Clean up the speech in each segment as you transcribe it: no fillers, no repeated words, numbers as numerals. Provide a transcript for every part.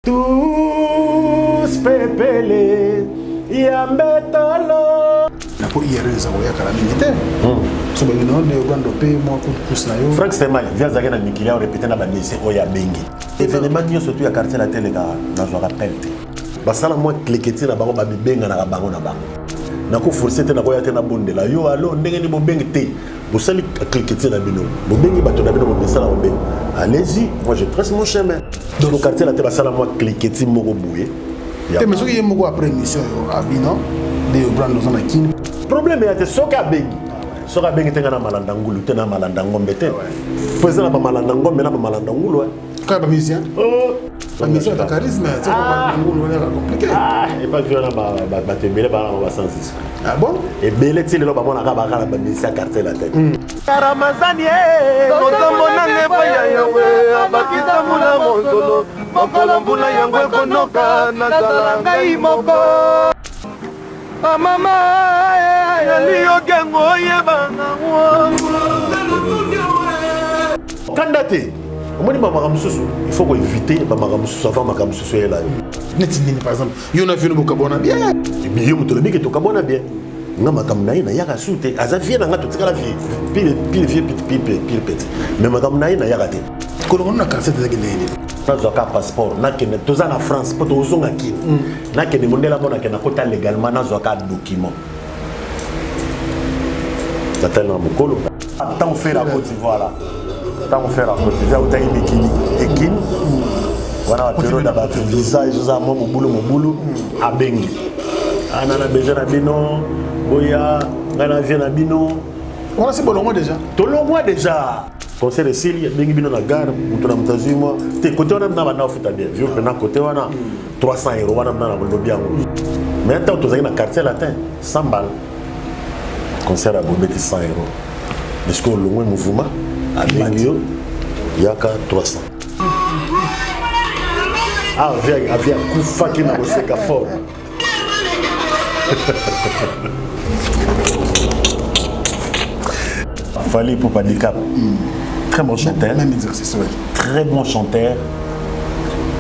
Tous pepele yambetolo. Na ko IRS za koya kala militaire. So ba no ne gwando pe mo ko plus na yo. Frank Stemali via za na mikili au répéter na ba mesi oya bengi. Événement nyo surtout ya quartier la télé na zo rappel. Basala moi cliquetti na bango ba bibenga na bango na bango. Na ko forcer te na ko ya te na bondela yo allo ndenge ni bobengi te. Vous savez cliquetti na bino. Bobengi bato na bino bobesala bobengi. Allez-y, moi je trace mon chemin. Dans le quartier la télé basala moi cliquetti moko boué. Mais ce qui est moko après mission yo abino de brando zona kin. Problème est soka bengi. Soka bengi tenga na malanda ngulu te na malanda ngombe te. Poser na ba malanda ngombe na ba malanda ngulu. Ka ba mission? La mission de charisme, c'est pas compliqué. Et pas que là ba te belé ba na ba sans esprit. Ah bon? Et belé ti le ba mona ka ba ba mission quartier la tête. Ramazani motombo nange boya yowe abakita mula monsolo mokolo mbula yango ekonoka nazala ngai moko mama yaliyogengo yebanga Kandate omoni ba makamususu il faut éviter ba makamususu avant makamususu yela neti nini par exemple yo na vino bokabona bien mais yo mutolomi ke to kabona bien nga makam na ina yaka sute aza vie na nga to tikala vie pile petit mais makam na ina yaka te ko no na kanse te ngene nazo ka passeport na kene toza na France poto ozonga ki na kene mondela mona kena kota légalement nazo ka document ça tellement mokolo tant faire la Côte d'Ivoire là tant faire la Côte d'Ivoire uta imikini ekin wana watero da ba visa izoza mo mobulu abengi ana na besoin na bino boya ngana vient na bino on c'est bon déjà tolongwa déjà conseil de Sili bengi bino na gare muto na mtazi moi te côté wana na bana ofita bien vieux pena côté wana 300 € wana na lobby yango mais tant tozaki na quartier latin 100 balles concert à Bobeti 100 €. Est-ce que le mouvement à Bangio yaka 300. Ah avec kufa qui na oseka fort. Fallait pour handicap. Très bon chanteur. Même exercice, ouais. Très bon chanteur.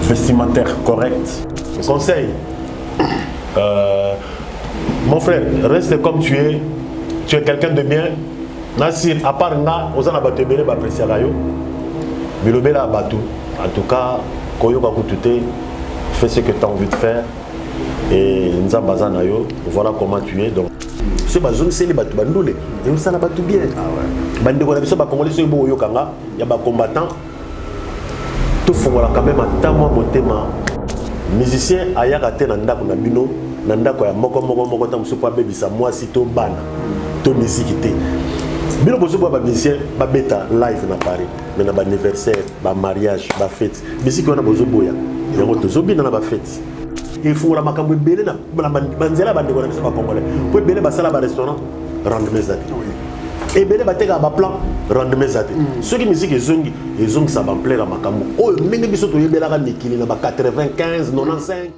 Vestimentaire correct. Conseil. Mon frère, reste comme tu es. Tu es quelqu'un de bien. Nassir, à part nga, on a battu belle, apprécier rayo. Bilobela batou. En tout cas, koyo kakutute, fais ce que tu as envie de faire. Et nzambaza na yo, voilà comment tu es. Donc, ce bazon c'est les batou bandoule. Et on s'en a battu bien. Ah ouais. Bande ko na biso ba congolais so bo yo kanga, ya ba combattant. Tout fongola quand même en temps moi motema. Musicien ayaka te na ndako na bino, na ndako ya moko ta muso pa bebisa moi si to bana. To musique te. Bino bozo ba musicien ba beta live na Paris, mais na ba anniversaire, ba mariage, ba fête. Musique wana bozo boya. Yango tozo bina na ba fête. Il faut la makambo belé na banzela bande ko na biso ba congolais. Po belé ba sala ba restaurant rendre mes amis. Et belé ba teka ba plan rendre mes amis. Ceux qui musique ezongi ça va plaire à makambo. Oh ndenge biso to yebela ka mikili na ba 95 95.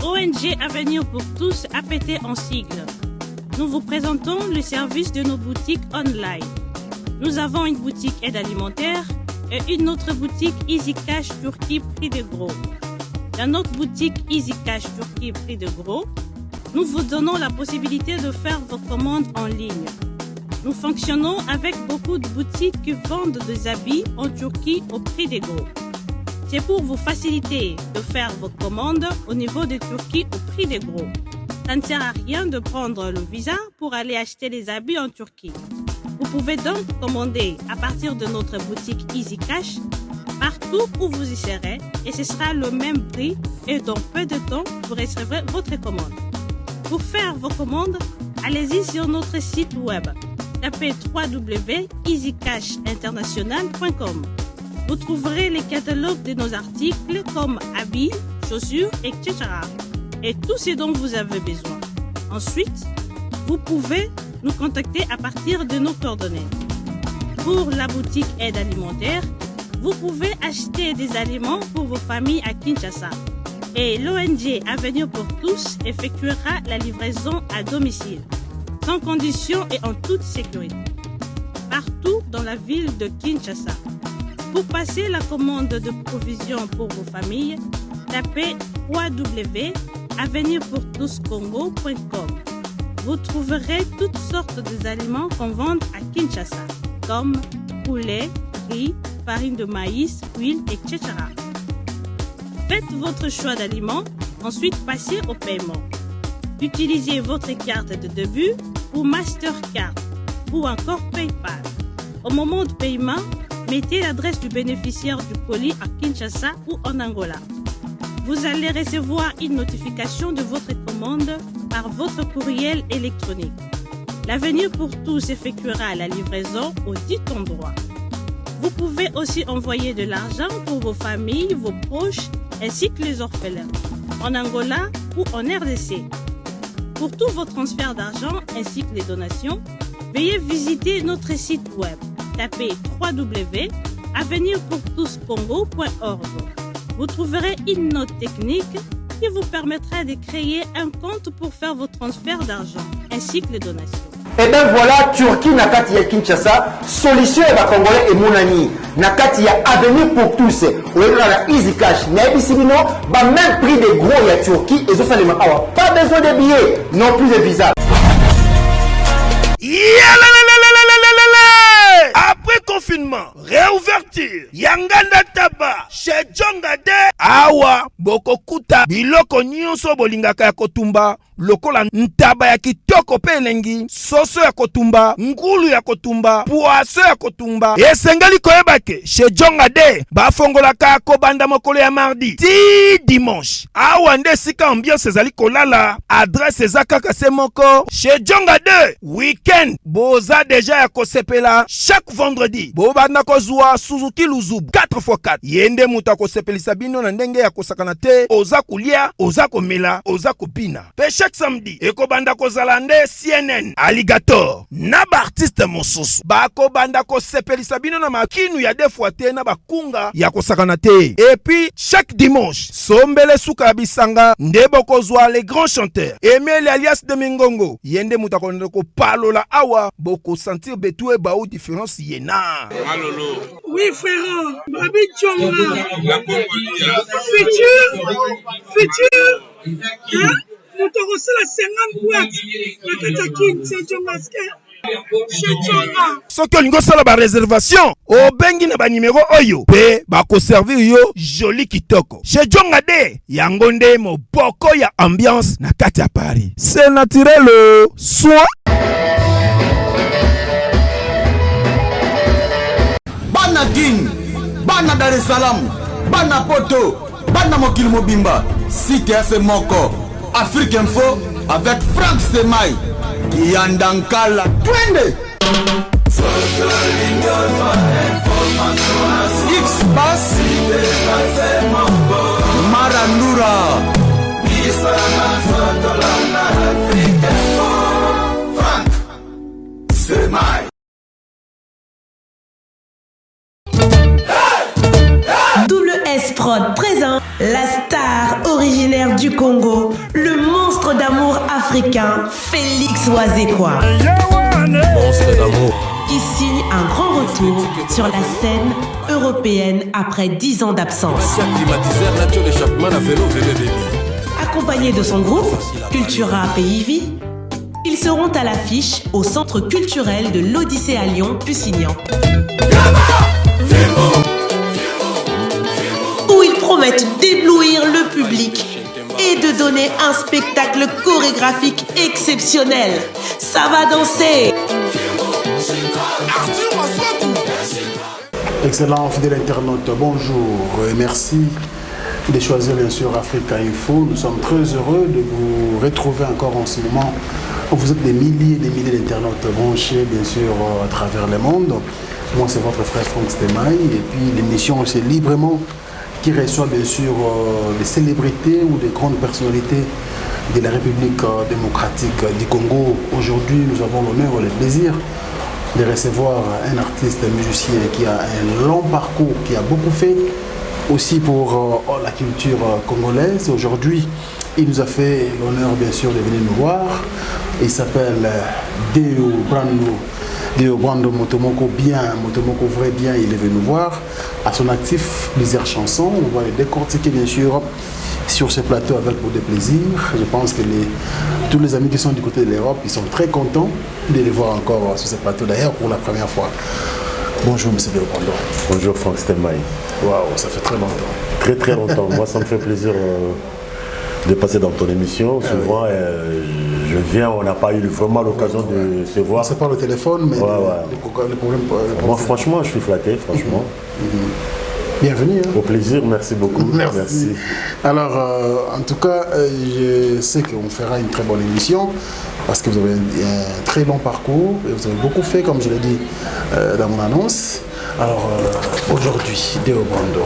ONG Avenir pour tous APT en sigle. Nous vous présentons le service de nos boutiques online. Nous avons une boutique aide alimentaire et une autre boutique Easy Cash Turquie prix de gros. Dans notre boutique Easy Cash Turquie prix de gros, nous vous donnons la possibilité de faire vos commandes en ligne. Nous fonctionnons avec beaucoup de boutiques qui vendent des habits en Turquie au prix de gros. C'est pour vous faciliter de faire vos commandes au niveau de Turquie au prix de gros. Ça ne sert à rien de prendre le visa pour aller acheter des habits en Turquie. Vous pouvez donc commander à partir de notre boutique Easy Cash partout où vous y serez et ce sera le même prix et dans peu de temps vous recevrez votre commande. Pour faire vos commandes, allez-y sur notre site web. Tapez www.easycashinternational.com. Vous trouverez les catalogues de nos articles comme habits, chaussures, etc. Et tout ce dont vous avez besoin. Ensuite, vous pouvez nous contacter à partir de nos coordonnées. Pour la boutique aide alimentaire, vous pouvez acheter des aliments pour vos familles à Kinshasa. Et l'ONG Avenir pour tous effectuera la livraison à domicile, sans condition et en toute sécurité, partout dans la ville de Kinshasa. Pour passer la commande de provisions pour vos familles, tapez www.avenirpourtouscongo.com. Vous trouverez toutes sortes d'aliments qu'on vend à Kinshasa, comme poulet, riz, farine de maïs, huile, etc. Faites votre choix d'aliments, ensuite passez au paiement. Utilisez votre carte de début ou Mastercard ou encore PayPal. Au moment de paiement, mettez l'adresse du bénéficiaire du colis à Kinshasa ou en Angola. Vous allez recevoir une notification de votre commande par votre courriel électronique. L'Avenir pour tous effectuera la livraison au dit endroit. Vous pouvez aussi envoyer de l'argent pour vos familles, vos proches, ainsi que les orphelins, en Angola ou en RDC. Pour tous vos transferts d'argent ainsi que les donations, veuillez visiter notre site web. Tapez www.avenirpourtouscongo.org. Vous trouverez une note technique qui vous permettra de créer un compte pour faire vos transferts d'argent ainsi que les donations. Et bien voilà, Turquie nakati ya Kinshasa, solution ya Congolais et Mounani. Nakati ya Avenir pour tous. Ou la Easy Cash. Naibisibino, ba même prix des gros ya Turquie et ça les awa. Pas besoin de billets, non plus de visa. Après confinement, réouverture, Yanganda Taba, chez Djongade, Awa, Bokokuta, Biloko Nyonso Bolingaka ya Kotumba, lokola ntaba ya kitoko pe elengi, soso ya kotumba, ngulu ya kotumba, poaso ya kotumba. Esengali koyebake, chez Djongade, bafongolaka kobanda mokolo ya mardi, ti dimanche. Awa nde sika ambiance ezali kolala, adresse ezakaka se moko. Chez Djongade, weekend, boza deja ya kosepela, chaque vendredi, bobanda kozwa Suzuki Luzubu 4x4. Yende muta kosepelisa bino na ndenge ya kosakana te, oza kulia, oza komela, oza kopina. Pe chaque samedi, ekobanda kozala nde CNN, Alligator, na ba artiste mosusu. Bako banda kosepelisa bino na makinu ya defwa te na bakunga ya kosakana te. Et puis, chaque dimanche, sombele suka bisanga, nde bokozwa les grands chanteurs. Emile alias de Mingongo, yende muta ko palola awa, boko sentir betue ba ou différence yena. Malolo. Oui frère, Babi Tchonga. Futur. Hein? Nous t'aurons la 50 boîtes. La Katakin, c'est Tchongaske. Soki olingo sala ba réservation, obengi na ba numéro oyo pe ba ko servir yo joli kitoko. Chez Djongade, yango nde moboko ya ambiance na kati ya Paris. C'est naturel, soit Bana Guine, Bana Dar es Salaam, Bana Poto, Bana Mokili Mobimba, Cité AC Moko, Afrique Info avec Franck Stemai, Yandankala, Twende. X-Bass, Marandura, Franck Stemai. WS Prod présente la star originaire du Congo, le monstre d'amour africain, Félix Wazekwa. Monstre d'amour. Qui signe un grand retour sur la scène européenne après 10 ans d'absence. Accompagné de son groupe, Cultura Pays-Vie, ils seront à l'affiche au Centre culturel de l'Odyssée à Lyon, Pusignan. Où ils promettent d'éblouir le public et de donner un spectacle chorégraphique exceptionnel. Ça va danser. Excellent fidèle internaute, bonjour et merci de choisir bien sûr Africa Info. Nous sommes très heureux de vous retrouver encore en ce moment. Vous êtes des milliers d'internautes branchés bien sûr à travers le monde. Moi c'est votre frère Franck Stemai et puis l'émission c'est librement qui reçoit bien sûr des célébrités ou des grandes personnalités de la République démocratique du Congo. Aujourd'hui, nous avons l'honneur et le plaisir de recevoir un artiste, un musicien qui a un long parcours, qui a beaucoup fait aussi pour la culture congolaise. Aujourd'hui, il nous a fait l'honneur bien sûr de venir nous voir. Il s'appelle Deo Brando Motomoko bien, Motomoko vrai bien, il est venu nous voir. À son actif, plusieurs chansons, on va les décortiquer bien sûr sur ce plateau avec beaucoup de plaisir. Je pense que tous les amis qui sont du côté de l'Europe, ils sont très contents de les voir encore sur ce plateau, d'ailleurs pour la première fois. Bonjour M. Deobondo. Bonjour Franck Stelmaï. Waouh, ça fait très longtemps. Très très longtemps. Moi ça me fait plaisir de passer dans ton émission. Souvent je viens, on n'a pas eu vraiment l'occasion de se voir. C'est pas le téléphone, mais les problèmes. Moi franchement je suis flatté, franchement. Bienvenue. Au plaisir, merci beaucoup. Merci. Alors, en tout cas, je sais qu'on fera une très bonne émission parce que vous avez un très long parcours et vous avez beaucoup fait, comme je l'ai dit dans mon annonce. Alors, aujourd'hui, Deobondo,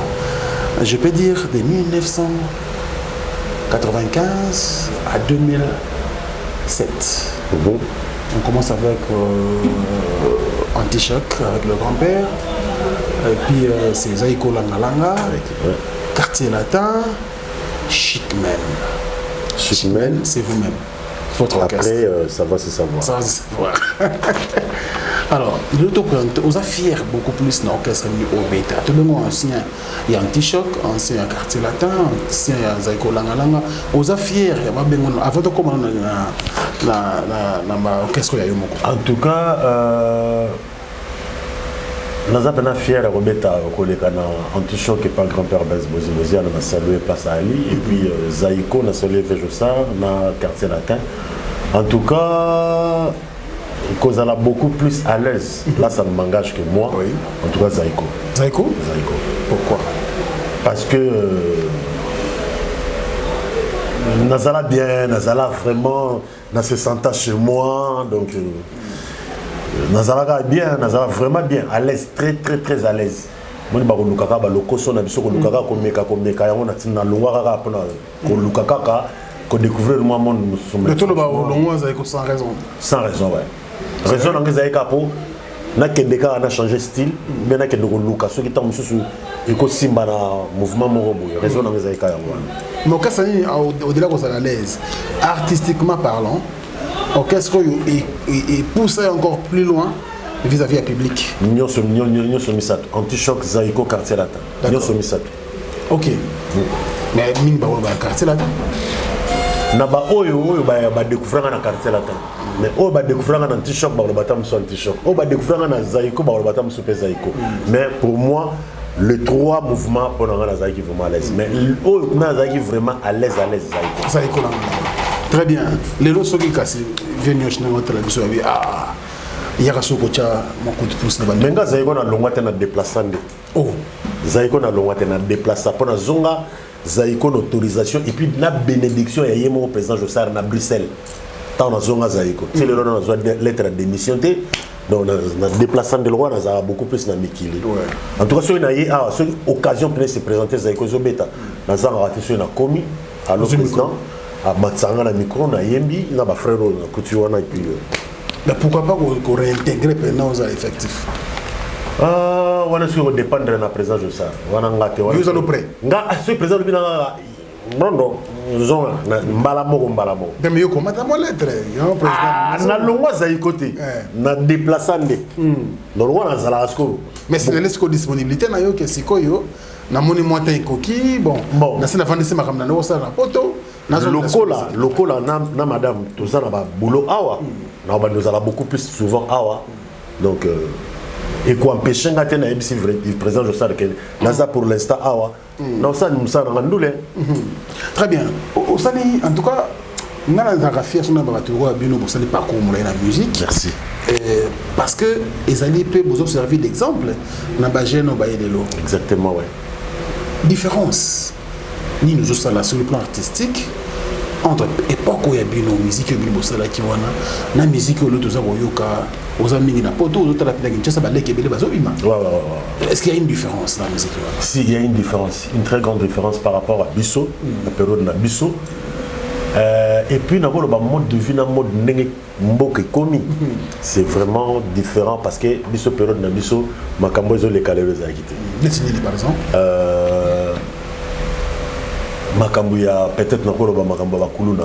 je peux dire de 1995 à 2007. Bon. On commence avec Anti-Choc, avec le grand-père. Et puis c'est Zaïko Langalanga, Quartier Latin, Chicmen. Chicmen, c'est vous-même. Votre orchestre. Après, ça va se savoir. Ça va se savoir. Alors, de l'autre côté, on a fier beaucoup plus l'orchestre au bêta. Tout le monde ancien, il y a Anti-Choc, ancien Quartier Latin, ancien Zaïko Langalanga. On a fier, avant de commencer l'orchestre. En tout cas, nous sommes fiers de remettre Anti-Choc et pas grand-père Bezbozi. Nous avons salué Place à Ali. Et puis Zaïko, nous avons salué Vejosa, dans le quartier latin. En tout cas, cause elle a beaucoup plus à l'aise. Là, ça ne m'engage que moi. Oui. En tout cas, Zaïko. Zaïko? Zaïko. Pourquoi? Parce que Nazala bien, Nazala vraiment, dans se sentant chez moi. Donc. Nazala bien, Nazala vraiment bien, à l'aise, très très très à l'aise. Moi, je suis découvrir le monde. Mais tout le monde sans raison. Sans raison, ouais. Raison, on a changé de style, mais on a changé ceux qui sont mouvement. Raison, mais au-delà de ça, à l'aise, artistiquement parlant, orchestre et pousser encore plus loin vis-à-vis du public. Nous sommes Anti-Choc, Zaïko, Quartier Latin. Nous sommes ok. Mais nous sommes Quartier Latin. Nous avons découvert un Quartier Latin. Mais nous avons découvert un Anti-Choc, nous avons Anti-Choc. Nous avons découvert un Zaïko, nous avons Zaïko. Mais pour moi, les trois mouvements pour nous Zaïko vraiment à l'aise. Mais nous avons vraiment à l'aise Zaïko. Très bien. Les lots sont cassés. Venez au Chinang, télévision. Ah, il y a un sococha, mon coup de pouce. Mais quand Zaïko na longate na déplacement. Oh. Zaïko na longate na déplacement. Pour na zonga Zaïko autorisation et puis na bénédiction il y a mon président Jossar na Bruxelles. Tant na zonga Zaïko. C'est le nom na lettre de démission té. Donc na déplacement de loi na za beaucoup plus na mikili. En tout cas sur na y a occasion de se présenter Zaïko Zobeta. Na za raté sur na commis à l'opposition. À Matsanga na micro na yembi na ba frère na kutuwana et puis mais pourquoi pas qu'on réintégrer pendant aux effectifs on est sur dépendre de la présence de ça on a ngate vous allez prêt nga ce président bina non zonga na mbala moko mais yo comment ta lettre yo président na longwa za côté na déplaçande no longwa na zala asko mais c'est l'esco disponibilité na yo que sikoyo na moni moita ikoki bon na sina fandisi makamna na osa na poto lokola na madame tout ça na ba boulot awa na ba nous allons beaucoup plus souvent awa donc et quoi empêcher ngate na MC vrai président je sais que naza pour l'instant awa na ça nous ça na ndule très bien au sali en tout cas ngana za rafia sona ba tu wa bino pour sali parcours mo la musique merci parce que les alliés peuvent vous servir d'exemple na ba jeune ba yedelo exactement ouais différence ni nous aussi sur le plan artistique entre époque où il y a bien musique et bien bossa la kiwana na musique où l'autre za boyoka aux amis na poto aux autres la pinaki ça ba leke bele bazo bima est-ce qu'il y a une différence dans la musique si il y a une différence une très grande différence par rapport à Bisso la période na Bisso et puis na le mode de vie na mode ndenge mboke komi c'est vraiment différent parce que Bisso période na Bisso makambo zo les calés za quitté par exemple makambo ya peut-être na koloba makambo ba kuluna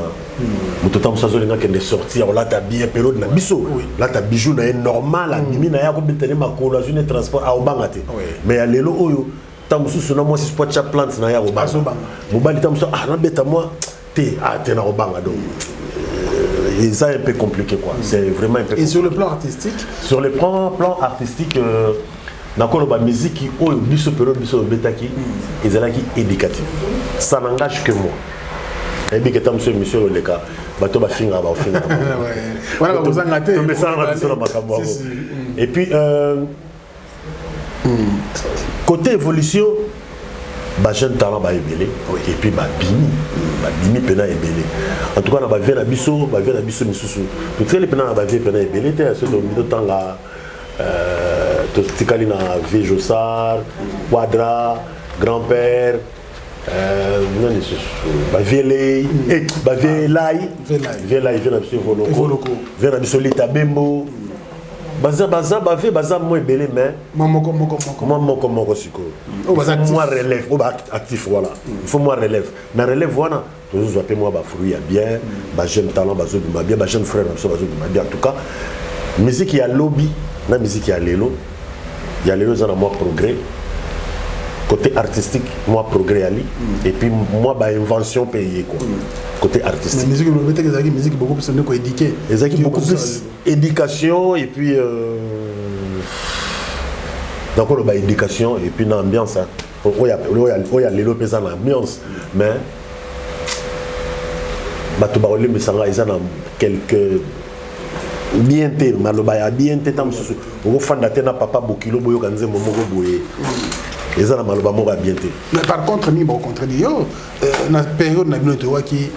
mutotam sazo linga kende sortir là ta bien période na biso là ta bijou na normal la mimi na ya ko bitene makolo azune transport a obangate mais ya lelo oyo tamusu na moi si sport cha plante na ya robanga mobali tamusu na beta moi te na robanga donc et ça est un peu compliqué quoi c'est vraiment un peu et sur le plan artistique nakolo ba musique oyo biso période biso betaki ezalaki éducatif ça n'engage que moi et bien que tam monsieur le cas bato ba finga ba finga voilà ba kozanga te mais ça na biso na makambo et puis côté évolution ba jeune talent ba ebele et puis ba bimi pena ebele en tout cas na ba vie na biso misusu tout les pena ba vie pena ebele te ce do tanga Tikali na Vejosar, Quadra, grand-père, Bavielei, Bavielai, vient à monsieur Voloko, vient à monsieur Lita Bembo. Baza moi belé mais moko siko. Moi relève, actif voilà. Il faut moi relève. Na relève voilà, toujours appeler moi ba fruit bien, ba jeune talent bazo bien, ba jeune frère bazo bien en tout cas. Musique il y a lobby, la musique il y a lélo. Il y a les moi progrès côté artistique moi progrès ali et puis moi bah invention payée quoi côté artistique mais musique beaucoup plus éduquée beaucoup plus éducation et puis donc on a éducation et puis une ambiance il y a les lopes en ambiance mais bah tu vas mais ça ils ont quelques bien té maloba ya bien té tam susu o fanda té na papa bokilo boyo kanze momoko boye eza na maloba moko bien té mais par contre ni bon contre dio na période na bino to waki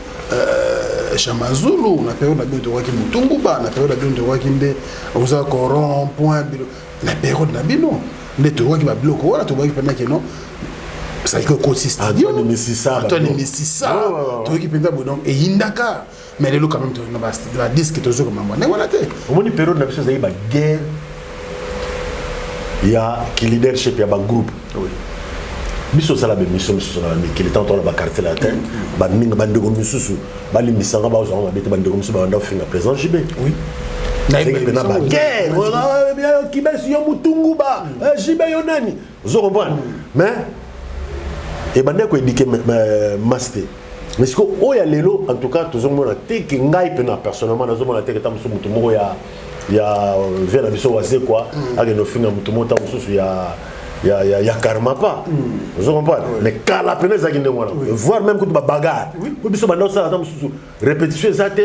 chamazulu na période na bino to waki mutunguba na période na bino to waki nde oza coron point na période na bino nde to waki ba bloko wala to waki pendant que non ça que consiste Antoine Messissa to waki pendant donc et indaka mais les quand même la disque toujours comme moi voilà te au moins une période na biso zaïba guerre il y a qui leadership il y a un groupe oui biso sala be mission na mais qui est en train de quartier la terre ba ninga bande ko misusu ba li misanga ba zo ba bete bande ko misusu ba nda finga présent JB oui na ipena ba guerre voilà bien qui ba si yo mutungu ba JB yo nani zo comprendre mais et bande ko éduquer master mais ce qu'il y a lelo en tout cas toujours mon attaque qui ngaï pena personnellement dans mon attaque tam so mutu moko ya vers la biso wase quoi avec nos finga mutu mota mususu ya karma pas vous comprenez mais quand la peine ça qui ne voir même que tu bagarre pour biso banda ça tam mususu répétition ça te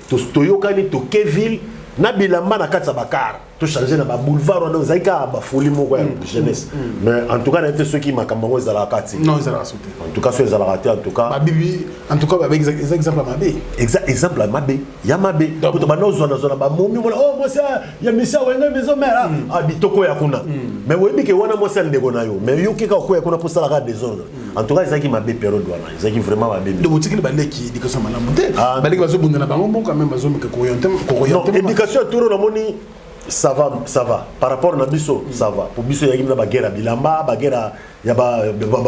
to yokani to Keville na bilamba na katsa bakar to changer na ba boulevard on zaika ba folie moko ya jeunesse mais en tout cas na ceux qui makambango za la kati non za la sauté en tout cas ceux za la raté en tout cas ba bibi en tout cas avec exemple mabé exemple mabé ya mabé to bana zona ba momi mola oh moi ça ya misa wenga maison mère ah bitoko ya kuna mais webi ke wana moi ça ndeko na yo mais yo ki ka ko ya kuna pour ça la désordre en tout cas ça qui mabé période wana ça qui vraiment mabé de boutique ba leki éducation na monter ba leki bazo bunda na bango bon quand même bazo me ko orienter éducation tour na moni ça va par rapport à Nabiso ça va pour Biso il y a ba guerre à bilamba ba guerre il y a ba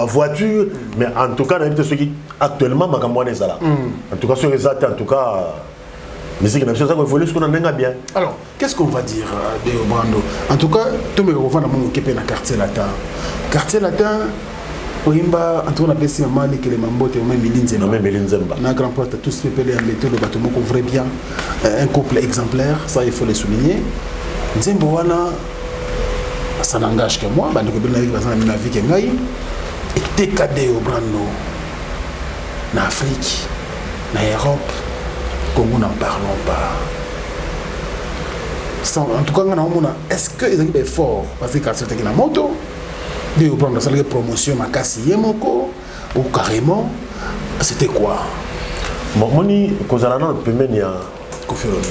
voiture mais en tout cas ceux qui actuellement makambo na ezala en tout cas sur les en tout cas musique na biso ça évolue ce qu'on a bien alors qu'est-ce qu'on va dire de Brando en tout cas tout me revend dans mon équipe na quartier latin Oimba en tout cas pesi mali que les mambote même Milinzemba na grand porte tous ces pélés en météo le bateau moko vrai bien un couple exemplaire ça il faut le souligner Nzembo wana ça n'engage que moi bande ko bina bazana na vie que ngai et tekade au Brando na Afrique na Europe Congo n'en parlons pas en tout cas est-ce que ils ont fort parce que quartier qui na moto de prendre ça les promotion makasi yemoko ou carrément c'était quoi moni kozala na pembeni ya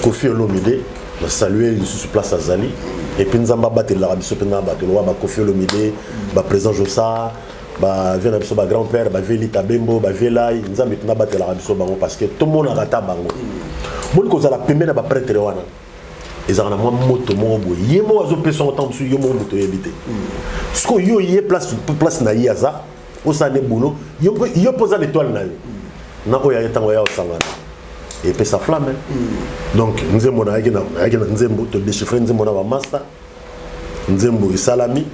Kofi Olomide na saluer sur place à Zali et puis nzamba batela biso pena batelo ba Kofi Olomide ba président Josa ba vient biso ba grand-père ba Velita Bembo ba Velai nzamba pena batela biso bango parce que tout le monde a rata bango moni kozala pembeni ba prêtre wana ezala na mwa moto moko boye ye mo azo pesa autant sur yo mo moto yebite ce que yo yé place na yaza osane boulot yo posa l'étoile na yo na oya yetango ya osangana et puis ça flamme donc nzembo na yaki na nzembo to déchiffrer nzembo na ba master nzembo isalami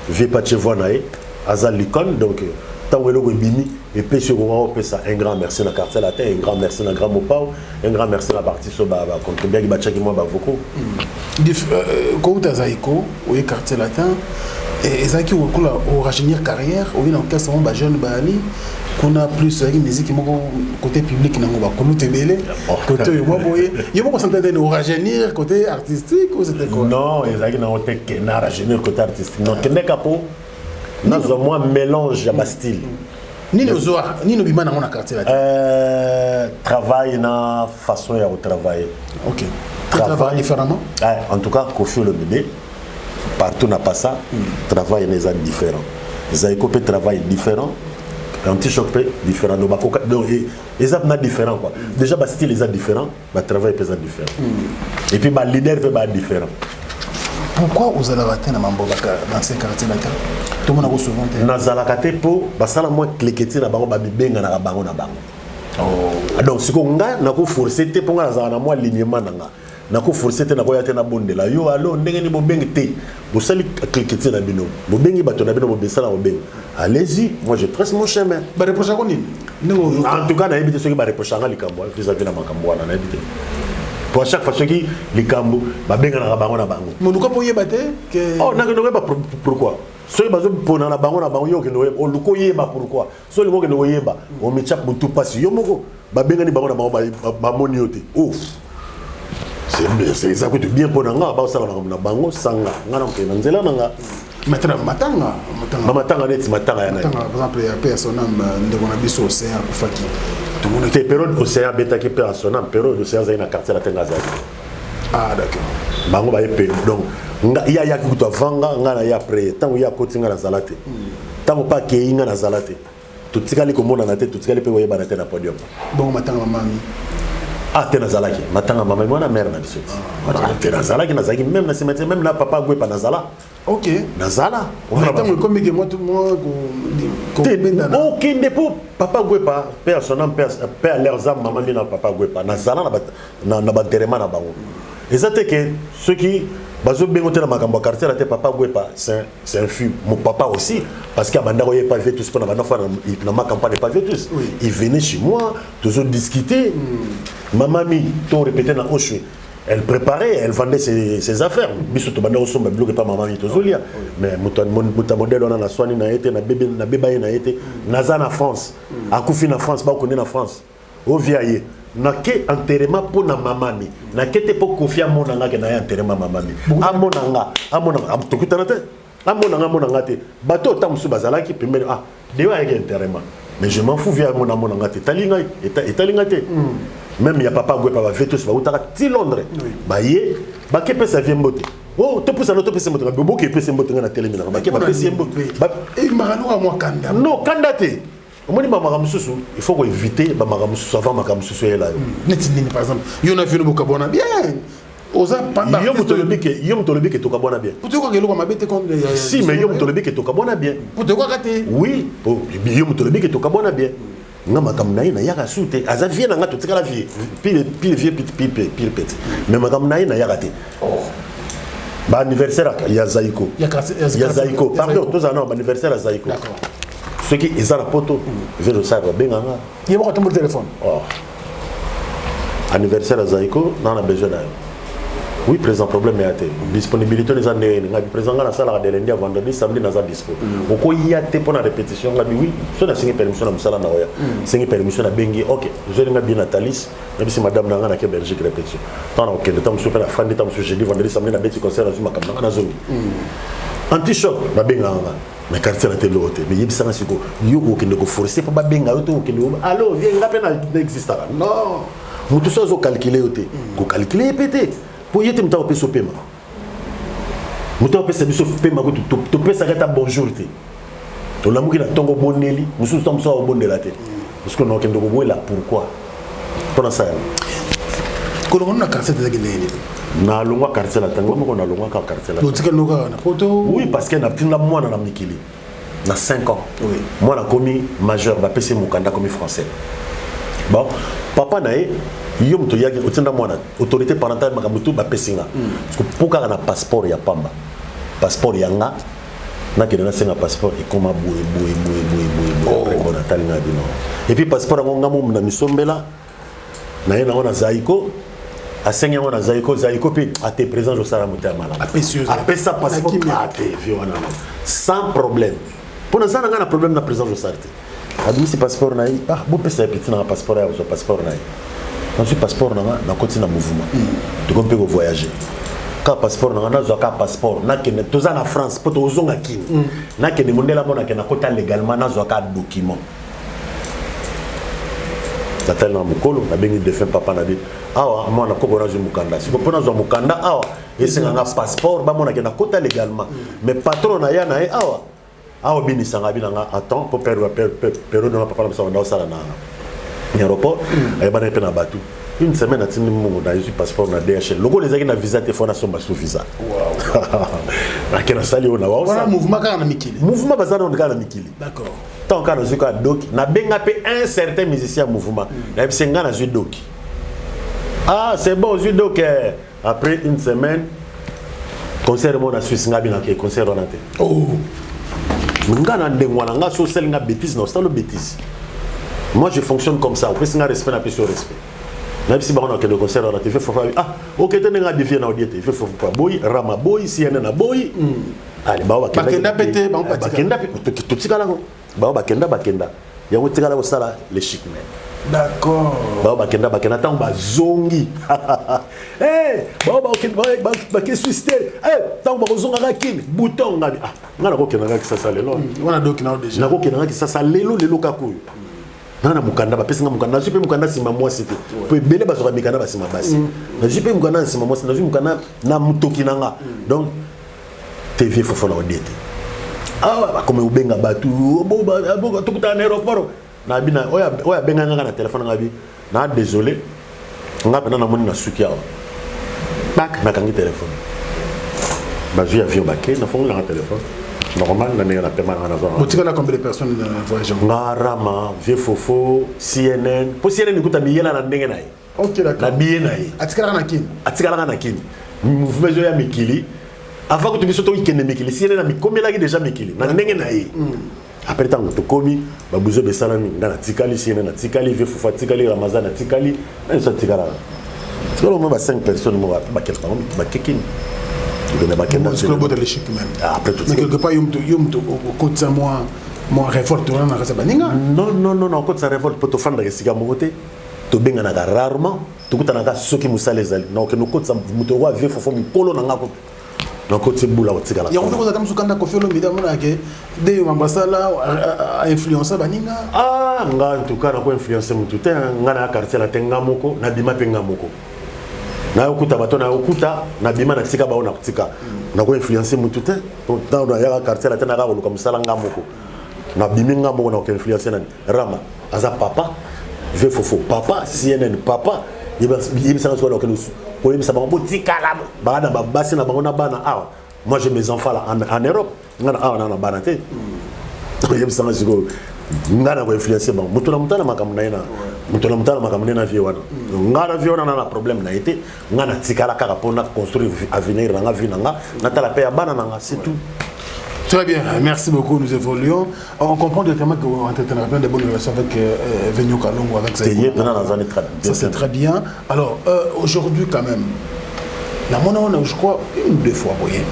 vie pache voix na ye Azal l'icône, donc tant que le bimi et puis sur ça un grand merci na quartier latin, un grand merci na grand mopao, un grand merci na parti so ba contre bien qui batcha qui moi ba voko. Quand tu as Zaïko au quartier latin et Zaïko au rajeunir carrière, au vient en casse on ba jeune ba ali qu'on a plus avec musique côté public na ngoba kono tebele côté moi boye il faut s'entendre au rajeunir côté artistique ou c'était quoi? Non, Zaïko na hote que na rajeunir côté artistique. Non, que n'est capo. Nous avons un mélange à ma style. Ni nos bimans dans mon quartier là. Travail na façon de travailler. Ok. Travail différemment. En tout cas, Kofi le bébé partout n'a pas ça. Travail n'est pas différent. Zaïko peut travailler différent. Anti-choc peut différent. Donc les apps n'est différent quoi. Déjà ma style est différent, ma travail peut être différent. Et puis ma leader peut être différent. Pourquoi vous allez rater dans ces quartiers là? Tout le monde a souvent été. Nazalakate po basala moi cliqueter na bango ba bibenga na bango na bango. Oh. Donc si ko nga na ko forcer te ponga nazala na moi alignement nanga. Na ko forcer te na ko yate na bondela. Yo allo ndenge ni bo bengi te. Bo sali cliqueter na bino. Bo bengi bato na bino bo besala bo bengi. Allez-y, moi je trace mon chemin. Ba reprocher ko nini? En tout cas na éviter ceux qui ba reprocher nga likambo vis-à-vis na makambo na éviter. Pour chaque fois qui les cambo ba benga na bango na bango. Mon ko po yebate que oh na ko pas pourquoi. Soki bazo pona na bango yo ke no o luko yeba pourquoi so lingo ke no yeba o mecha mutu pasi yo moko ba benga ni bango na bango ba moni yote ouf c'est ça que tu bien pona nga ba sala na bango sanga nga na ke na nzela nga matanga net matanga ya na par exemple ya personnel ndeko na biso océan faki tout monde te période océan beta ke personnel période océan za na quartier la tenga za ah d'accord bango ba epé donc il y a qui doit vanga ngana ya après tant il y a côté ngana zalate tant pas que ngana zalate tout tikali ko mona na tête tout tikali pe woyeba na tête na podium bon matanga mami ah tena zalaki matanga mama mwana mère na biso tena zalaki na zaki même na cimetière même là papa gwe pa nazala ok nazala on a tant comme que moi tout moi ko ok ndepo papa gwe pa père son nom père leurs âmes maman na papa gwe pa nazala na ba terema na bango et ça que ceux qui bazo bengote na makambo quartier la te papa gwepa c'est un fou mon papa aussi parce qu'il y a banda pas vu tous pendant banda fois na ma campagne pas vu tous il venait chez moi toujours discuter maman mi to répéter na oshwe elle préparait elle vendait ses affaires biso to banda osomba bloqué pas maman mi toujours lia mais muta modèle on a soigné na été na bébé na été naza na France a kufi na France ba connaît na France au vieillir na ke enterrement pour na mamami na ke te po kofia mona nga ke na enterrement mamami amona to kutanate amona te bato tamsu bazalaki pembe ah dewa avec enterrement mais je m'en fous via mona nga te talinga te même ya papa gwe papa vetus ba utaka ti Londres ba ye ba ke pesa vie mbote oh to pusa no to pesa mbote ba boke pesa mbote na télé mina ba ke ba pesa mbote ba e marano a moi kanda non kandate moi ni mama mususu il faut éviter ba mama mususu avant mama mususu là netini par exemple yona fino bokabona bien oza pamba yo mutolobi ke tokabona bien pourquoi que lo mabete contre si mais yo mutolobi ke tokabona bien pourquoi kate oui yo mutolobi ke tokabona bien nga makam na ina yaka sute aza vie na nga to tikala vie pile petit mais makam na ina yaka te ba anniversaire ya Zaïko pardon tous an ba anniversaire ya Zaïko d'accord ceux qui ils ont la poto veulent savoir bien nga il va tomber le téléphone anniversaire à Zaïko dans la besoin oui présent problème est disponibilité les années nga présent na sala de lundi à vendredi samedi na za dispo oko yate pour la répétition nga oui so na singi permission na musala na oya singi permission na bengi OK je nga bien Natalis même si madame na ke Belgique répétition tant OK le temps super la fin de temps jeudi vendredi samedi na beti concert na makamba na zone anti choc na benga nga mais quartier la télé l'autre mais yebisa na siko yo ko kende ko forcer pour ba benga yo to kende allo viens nga pena n'existe pas non mutu so zo calculer yote ko calculer pété pour yete mta opeso pema mutu opesa biso pema ko to pesa kata bonjour te to lamuki na tongo boneli musu to mso bondela te parce que no kende ko boela pourquoi pour ça ko lo na quartier de gele na longwa quartier la tango ko na longwa ka quartier la to tika loka na poto oui parce que na tinda mwana na mikili na 5 ans oui moi na commis majeur ba pc mukanda commis français bon papa nae yom to yaki otinda mwana autorité parentale makamutu ba pesinga parce que poka na passeport ya pamba passeport yanga n'a que un passeport et comme et puis passeport on a mis sombela na Zaïko à 5 ans na Zaïko puis à tes présents au Saramouta mala après ça passeport sans problème pour nous ça on a un problème na présence au Sarté admis si passeport na ah bon pesa petit na passeport ya passeport na dans ce passeport na continue na mouvement tu peux voyager ka passeport na zoka passeport na ke toza na France poto ozonga kini na ke ni mondela mona ke na kota légalement na zoka document tatal na mukolo na bengi de fin papa na bi awa mona ko bona zo mukanda siko pona zo mukanda awa esenga na passeport ba mona ke na kota légalement mais patron na ya na awa bini sanga binanga attends pour période na papa na so na sala na aéroport et ba na pe na batu une semaine à Tini Mungo, dans le passeport na DHL. Logo les agents na visa te fona somba sous visa. Wow. Akena sali ona wa. Voilà mouvement kana mikili. Mouvement bazana on kana mikili. D'accord. Tant kana zuka doki na benga pe un certain musicien mouvement. Na bisenga na doki. Ah, c'est bon doki. Après une semaine concert mon na Suisse ngabi na ke concert on ate. Oh. Ngana ndengwana nga so sel nga bêtise no salo bêtise. Moi je fonctionne comme ça, on peut se respect na sur respect. Même si on a que le concert on a fait faut ah OK tu n'as défier na audience il faut pas boy rama boy si na boy allez ba bakenda pété ba bakenda tout tikala ngo ba bakenda ya ngo tikala ko sala les chic men d'accord ba bakenda tant ba zongi eh ba ke suiste eh tant ba zonga ka kin bouton ngabi ah ngana ko kenanga ki sasa lelo wana doki na déjà na ko kenanga ki sasa lelo kakuyo nana mukanda ba pesa mukanda jipe mukanda sima mwasi te pe bele ba soka mikanda ba sima basi na jipe mukanda sima mwasi na jipe mukanda na mutoki nanga donc TV fofona odete ah comme ubenga batu bo tukuta na aéroport na bina oya benga nga na téléphone ngabi na désolé nga na moni na suki awa bak na kangi téléphone ba ju avion baké na fonga na téléphone normal na nena pema na zone. Botika na combien de personnes voyagent? Ngarama, Vieux CNN. Pour CNN écoute miyela na ndenge nayi. OK d'accord. Na biye nayi. Atikala na kin. Atikala na kin. Mouvement ya mikili. Avant que tu biso to ikene mikili, CNN na mikomela ki déjà mikili. Na ndenge nayi. Après tant to komi, ba buzo besana mi ngana tikali CNN na tikali Vieux tikali Ramazan na tikali, na ça tikala. Tikala au moins 5 personnes mo ba kelpa ba kekini. Parce que le beau de l'échec même. Après tout ça. Mais quelque part, il y a un côté de moi révolte. Non, quand ça révolte, pour te faire des cigares, tu benga na rarement, tu kuta na ceux qui moussa les ailes. Donc nous côté ça, mutowa vieux faut me polo na ngako. Donc côté boula au tigala. Ya on fait comme sukanda ko felo mida mona ke de mambasala a influencer baninga. Ah, nga en tout cas na ko influencer mututé, nga na quartier la tenga moko, na bima penga moko. Na okuta bato na okuta na bima na tika ba na kutika na ko influencer mutu te dans ya quartier la tena ka ko musala ngamoko na bimi ngamoko na ko influencer na rama aza papa ve fofo papa CNN papa yiba sana so ko yiba sama bo tika la ba na basi na bango na bana awa moi j'ai mes enfants là en Europe ngana awa na bana te yiba sana ziko ngana ko influencer ba mutu na mutana makamna ina mutu na mutana makamna na vie wana ngana vie wana na problème na été ngana tikala kaka pona construire avenir na vie na na tala pe ya bana na c'est tout. Très bien, merci beaucoup, nous évoluons. On comprend directement que vous entretenez bien de bonnes relations avec Venio Kalongo, avec Zaïko. Ça c'est très bien. Alors, aujourd'hui quand même, on a, je crois, une ou deux fois, vous voyez,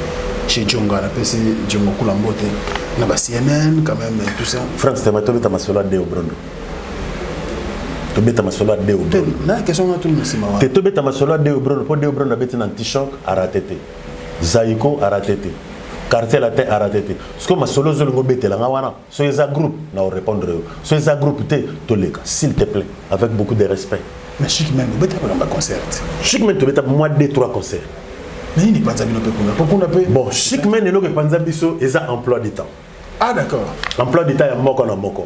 chez Djonga, la PC Djongo Koulambote, on a CNN quand même, tout ça. France, tu as ma sola de Obrondo. Tu as ma sola de Obrondo. La question est tout le monde. Tu as ma sola de Obrondo, pour de Obrondo, tu as un t-shirt à ratété. Zaïko à ratété. Quartier la tête à rater. Ce que ma solo zolongo bete la ngawana. Soyez un groupe, na répondre. Soyez un groupe te toleka, s'il te plaît, avec beaucoup de respect. Mais chic même, vous bete pas concert. Chic même tu bete moi 2-3 concerts. Mais il n'est pas habillé pour qu'on appelle. Bon, chic même no que panza biso eza emploi du temps. Ah d'accord. Emploi du temps ya moko na moko.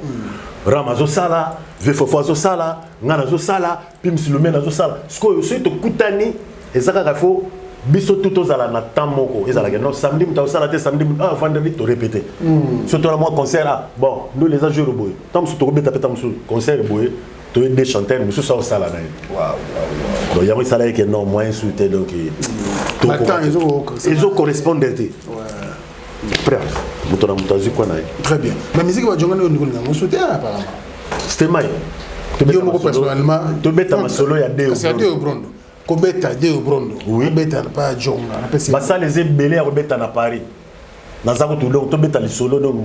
Ramazo sala, vefofo zo sala, ngana zo sala, pim silomé na zo sala. Ce que c'est to kutani ezaka kafo biso tout aux ala na tamoko ezala que non samedi muta osala te samedi ah vendredi to répéter surtout la moi concert là bon nous les a joué le boy tam su to beta peta musu concert boy to des chanteurs musu ça osala na waouh donc il y a ça que non moins insulté donc maintenant ils ont correspondent ouais prêt Très bien. La musique va jouer au soutien apparemment. C'était Mai. Personnellement, tu bêta ma solo ya deux. C'est deux Brondo. Kobeta deux Brondo. Oui. Beta pas Jonga. Bah ça les belé à bêta na Paris. Nazako tu bêta les solo donc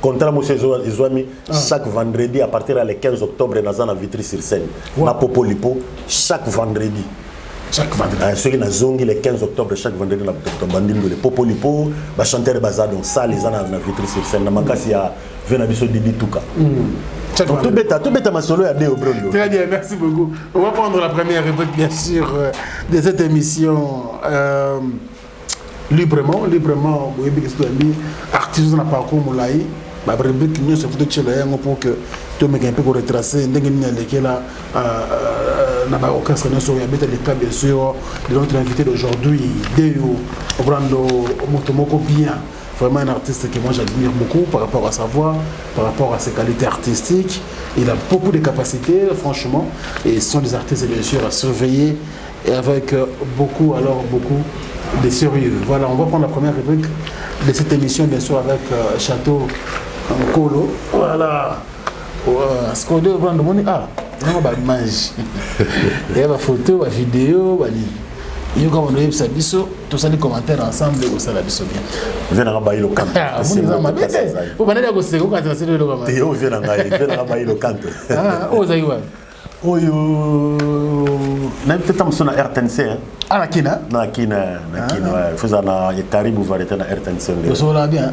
contrat monsieur Zoami chaque vendredi à partir du 15 octobre dans Vitry sur scène. Na Popo Lipo chaque vendredi. Chaque vendredi. Ceux qui ont le 15 octobre, chaque vendredi, le Popo Lipo, le chanteur Baza, donc ça, les gens na Vitry sur scène. Namakasi a Venabiso Didi Touka. Tout bêta ma solo à deux au Brondo. Très bien, merci beaucoup. On va prendre la première rubrique, bien sûr, de cette émission. Librement, oui, artistes dans le parcours Moulaï. La rubrique, nous sommes tous pour que tout le monde puisse retracer. N'a pas aucun sens sur le cas bien sûr de notre invité d'aujourd'hui, Deo Brando Motomoko bien. Vraiment un artiste que moi j'admire beaucoup par rapport à sa voix, par rapport à ses qualités artistiques. Il a beaucoup de capacités, franchement, et ce sont des artistes bien sûr à surveiller et avec beaucoup de sérieux. Voilà, on va prendre la première rubrique de cette émission bien sûr avec Château Nkolo. Voilà. Ce qu'on doit prendre vraiment pas d'image. Il y a des photos, des vidéos, il y a des biso, tout ça des commentaires ensemble et ça la biso bien. Viens à bailler le canto. Vous nous avez dit vous venez de se quand c'est le comment. Théo viens à bailler le canto. Ah, oh ça y va. Oh yo. Même peut-être on sonne à RTNC hein. Ah na kina. Na kina. Faisant na Karibu variété na RTNC. Vous ça bien.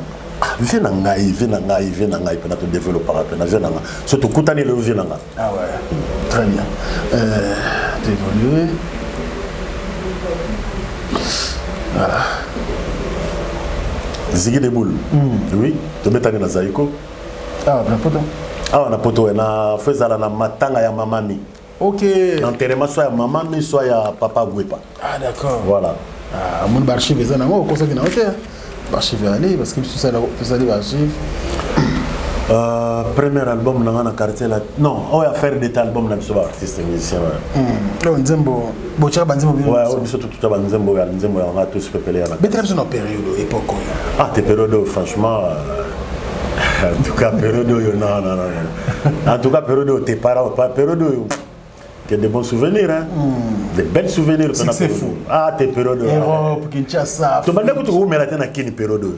Viens à ngaï pour te développer surtout Koutani le viens. Ah ouais, très bien. D'évoluer. Voilà. Ziggy de boule. Oui, tu mets dans Zaïko. Ah, na poto. Ah, na poto, na faisala na matanga ya mamami. Ok. L'enterrement soit ya mamami, soit ya papa Gwepa. Ah, d'accord. Voilà. Ah, mon archive est là, moi, au conseil de la hauteur. Archive aller parce que tout ça l'archive. Premier album dans la quartier là. Non, on va faire des albums dans le artiste musicien. Non, Nzembo, Bocha Banzembo. Ouais, on surtout tout à Nzembo, Nzembo on a tous peuplé là. Mais très une période époque. Ah, tes périodes franchement en tout cas période non. En tout cas période tes parents pas période que des bons souvenirs hein. Des belles souvenirs qu'on a fait. Ah, tes périodes Europe, Kinshasa. Tu m'as dit que tu veux mettre na quelle période.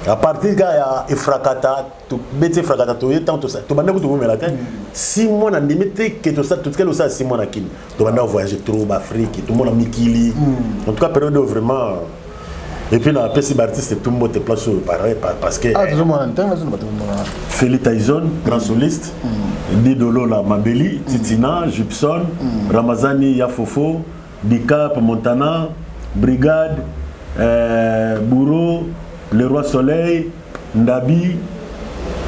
À partir de là, il fracata, tu bêtes fracata, tu es tant tout ça. Tu m'as dit que tu veux mettre 6 mois na limite que tout ça, tout quel ça 6 mois na kini. Tu m'as dit voyager trop Afrique, tout le monde a mis Kili. En tout cas période vraiment. Et puis la PC artiste tout le monde te place pareil parce que. Ah, tout le monde entend, Félix Tyson, grand soliste. Didolo la Mabeli, Titina, Gibson, Ramazani Yafofo, Bicap, Montana, Brigade, Bourreau, Le Roi Soleil, Ndabi.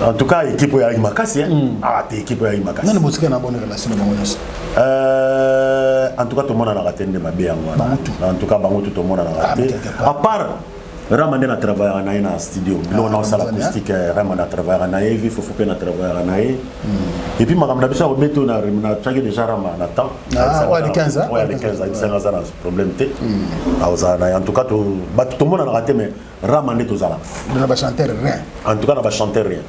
En tout cas, équipe où il y a Makassi. Ah, t'es équipe où il y a Makassi. Non, vous avez une bonne relation avec en tout cas, tout le monde a raté de ma bien. En tout cas, tout le monde a raté. À part. Ramadan a travaillé en studio. Là, on a salle acoustique. Ramadan a travaillé en Aïe. Il faut a travaillé en Aïe. Et puis, madame Nabissa, on a travaillé déjà Ramadan. Ah, ouais, les 15 ans. Ouais, les 15 ans. Il y a un problème. En tout cas, tout le monde a raté, mais Ramadan est aux alas. On n'a pas chanté rien. En tout cas, on n'a pas chanté rien.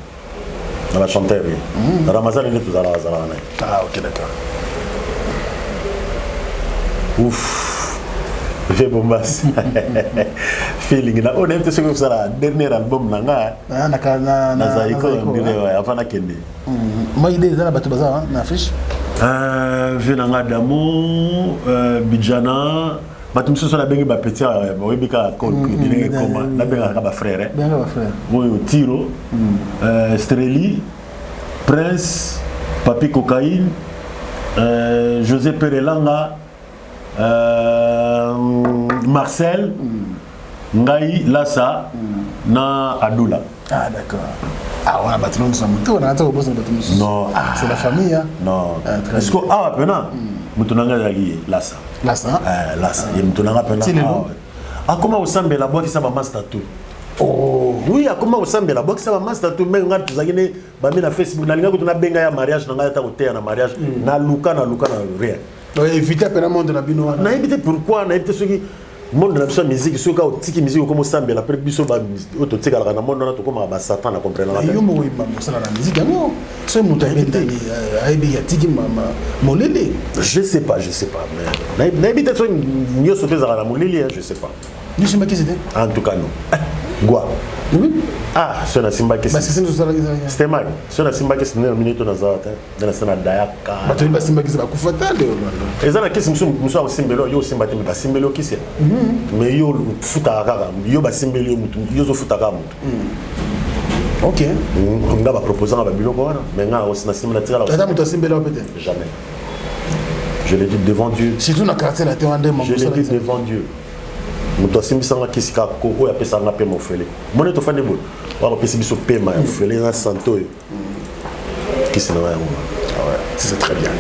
On n'a pas chanté rien. Ramadan est aux alas. Ah, ok, d'accord. Ouf. J'ai bombas. Feeling na on aime ce que ça la dernier album nanga. Na Zaiko ndile wa afana kende. Moi idée za batu baza na affiche. Venanga damo Bijana batu msusu na bengi ba petit webika ko ndile koma na benga ka ba frère. Benga ba frère. Moyo Tiro. Streli Prince Papi Cocaïne José Perelanga Marcel, Ngai, Lassa, na Adoula. Ah d'accord. Ah on a battu nous sommes tous on a battu nous. Non, c'est la famille hein. Non. Est-ce que ah maintenant mutunanga yaki Lassa. Lassa. Lassa, il mutunanga pena. Ah comment osambe la boîte ça va master tout. Oh oui, comment osambe la boîte ça va master tout mais ngat tuzakine ba mi na Facebook na linga kutuna benga ya mariage na ngata kotea na mariage na luka na rien. Éviter à peine monde na bino. Na éviter pourquoi na éviter ceux qui monde na biso musique soka otiki musique comme sambela après biso ba ototika la na monde na to comme ba satan na comprendre la yo mo sala na musique yango c'est mon tabete aibi ya tiki mama molele je sais pas mais na habite so nyo so pesa la molele je sais pas ni c'est ma qui c'était en tout cas non Gua. Ah, c'est na simba kesi. Parce que c'est ça. C'était mal. C'est na simba kesi na minute na zata. Na sana dayaka. Ba to ba simba kesi ba kufata leo. Ezana kesi muso simbelo yo simba te ba simbelo kesi. Mais yo futa kaka. Yo ba simbelo mutu. Yo zo futa kaka mutu. OK. On va proposer ba biloko wana. Mais nga aussi na simba tira la. Tata muto simbelo peut-être. Jamais. Je l'ai dit devant Dieu. Surtout na quartier la tewande Je l'ai dit devant Dieu. Muto simbisanga kisika ko ya pesa nga pe mofele. Mone to fande bol. Wa pesa biso pema ya mofele na santo yo. Kisi na yango. Ah ouais, c'est très bien.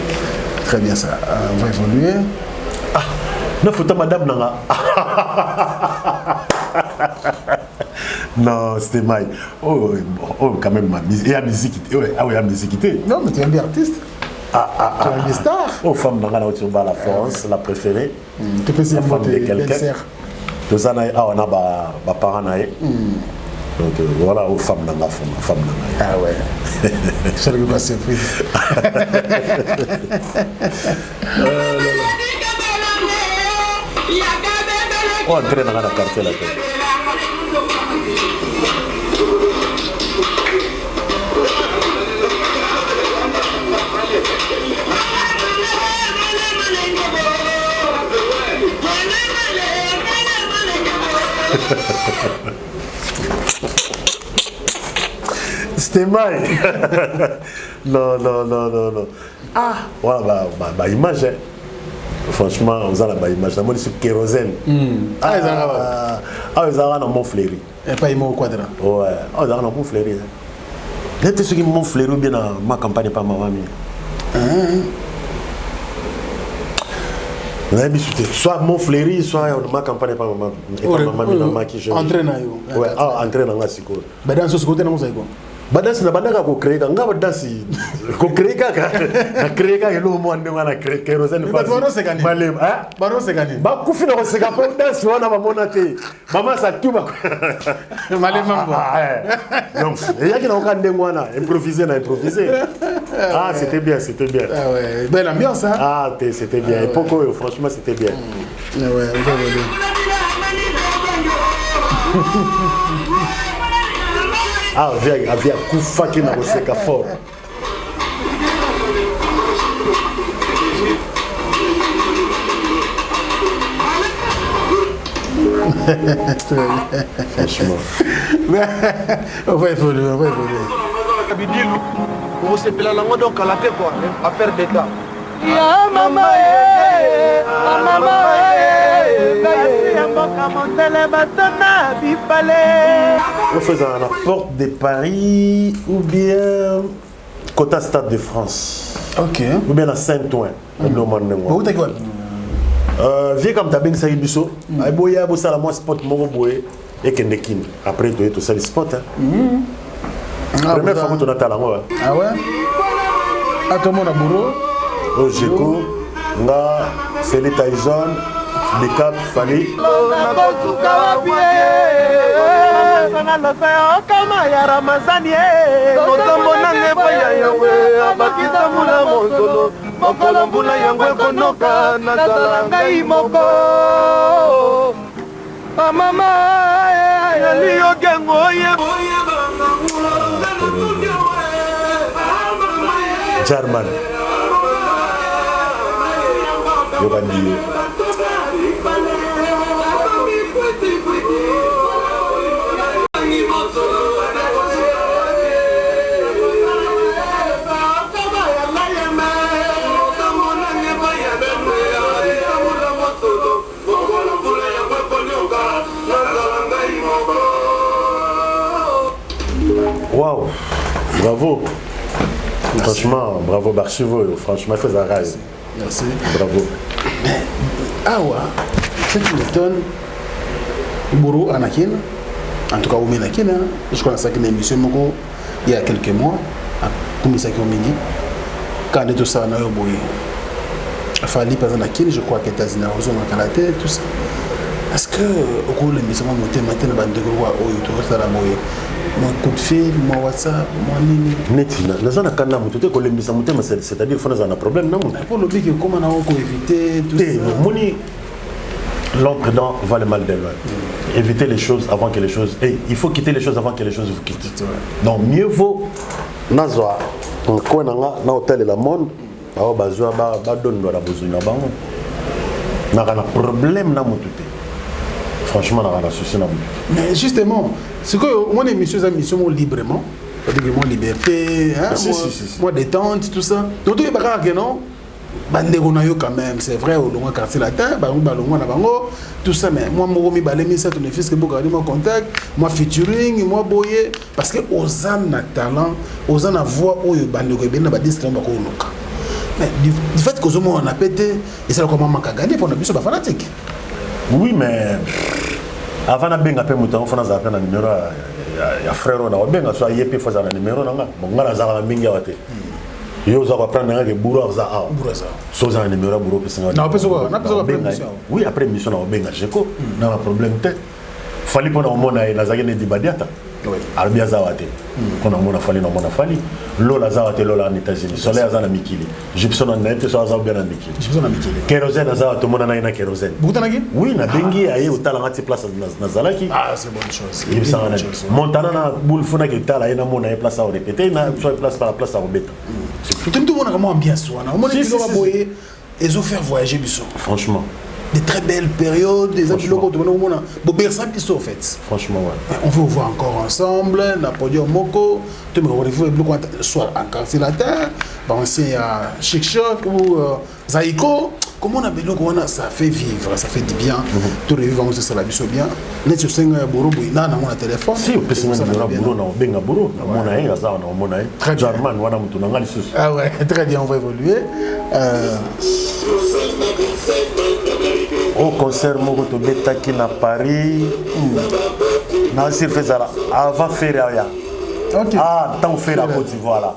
Très bien ça. On va évoluer. Ah, na photo madame nanga. Non, c'était mal. Oh quand même il y a musique. Ah oui, il y a musique. Non, mais tu es un bien artiste. Tu es un bien star. Oh femme nanga na tu vas la France, la préférée. Tu peux essayer de quelqu'un. Tout ça na on a ba parents na. Donc voilà, aux femmes nanga femme nanga. Ah ouais. Je ne pas surprise. Oh, entrer dans la quartier là. C'était mal. Non. Ah, voilà, bah image. Hein. Franchement, on a la image. On a sur kérosène. Ah, ils ont un mon fleuri. Et pas au quadra. Ouais, ils ont un mon fleuri. N'est-ce que mon fleuri bien dans ma campagne pas ma mamie. Soit mon fleuri, soit ma campagne pas ma maman qui je. Entraîne. Ouais, entraîne dans la siko. Bah dans ce côté, on sait quoi. Badansi na bandaka ko créer nga badansi ko créer kaka na créer kaka lo mo ndinga na créer kérosène pas malem ah baro sekani ba kufina ko seka po dansi wana ba mona te mama sa tuba malem mambo donc yaki na ko ndengo wana improviser ah c'était bien ah ouais belle ambiance hein ah c'était bien et poko franchement c'était bien ouais on va voler ah havia kufa qui na koseka fort franchement on va évoluer Bidilu on se pela lango donc à la tête quoi affaire d'état ya mama mama on faisait à la porte de Paris ou bien côté Stade de France. Ok. Ou bien à Saint-Ouen. Où t'es quoi? Viens comme t'as bien ça ibiso. Ay boya bo sala moi spot mo boye et kendekin. Après tu es tout ça le spot hein. Première fois que tu as ta langue. Ah ouais. À tout le monde à bourreau. Au Jeko, nga Feli Tyson, Bicap Fali. German. Yogandi. Waouh, bravo. Franchement, bravo Barchivo. Franchement, il faut un rêve. Merci. Bravo. Ah ouais, c'est une tonne. Bourreau Anakin, en tout cas au Anakin, je crois que c'est une émission il y a quelques mois, pour Misaki Omini, quand on est tout ça, on a eu Fali par Anakin, je crois que États-Unis, tout ça. est-ce que au cours de l'émission monter maintenant bandeko wa oyo to sala moye mon coup de fil mon WhatsApp mon nini netina nazana kana mutu te ko lembisa mutema c'est-à-dire faut nazana problème na mutu pour le but que comment on peut éviter tout ça moni l'encre dedans va le mal de loin. Éviter les choses avant que les choses... il faut quitter les choses avant que les choses vous quittent. Donc mieux vaut... Nazwa, on a hôtel et la monde, on va donner la besoin. On a un problème dans mon tout. Franchement, on a un souci dans mon tout. Mais justement, c'est que mon émission est mission librement. C'est-à-dire moi liberté, hein, moi détente, tout ça. Donc il y a pas non. Bandeko na yo quand même, c'est vrai au long quartier latin, balongo na bango, tout ça mais moi mokomi balemi ça ton fils que beaucoup moi contact, moi featuring, moi boyer parce que aux âmes na talent, aux âmes na voix oyo bandeko bien na ba district ba ko loka. Mais du fait que zomo on a pété et c'est comment manka gagner pour na biso ba fanatique. Oui mais avant na benga pe mutango fana za pe na numéro ya frère na benga so yepe fa za na numéro na nga bon ngala za na mingi wate. Yo za prendre un bourreau za a so za numéro bourreau pesinga na peso na mission oui après mission na benga jeko na problème te fali pona omona na za gene dibadiata arbia za wate kona omona fali na omona fali lola za wate lola en États-Unis soleil za na mikili gypsum na nete so za bien na mikili gypsum na mikili kérosène za wate mona na kérosène buta naki oui na bengi aye utala ngati place na zalaki c'est bonne chose montana na boule fona ke tala ina mona place à répéter na so place par la place à rebeta. Tout le monde a vraiment ambiance. On ils ont fait voyager Bissot. Franchement. Des très belles périodes, des amis locaux, tout le monde a Bersa Bissot en fait. Franchement, ouais. On veut voir encore ensemble, Napoléon Moko, tout le monde soit en quartier latin, penser à Chic Choc ou Zaïko. Comment on a besoin de ça fait vivre, ça fait du bien. Tout le vivant, c'est la Bissot bien. Net sur 5 bourreaux, il y a un téléphone. Si, on peut se mettre dans bourreau, on a un bourreau, on a un très bien. Ah ouais, très bien, on va évoluer. Au concert Mogoto Betaki na Paris, Nasir Fezala, avant faire ya. Ok. Ah, tant faire à Côte d'Ivoire là.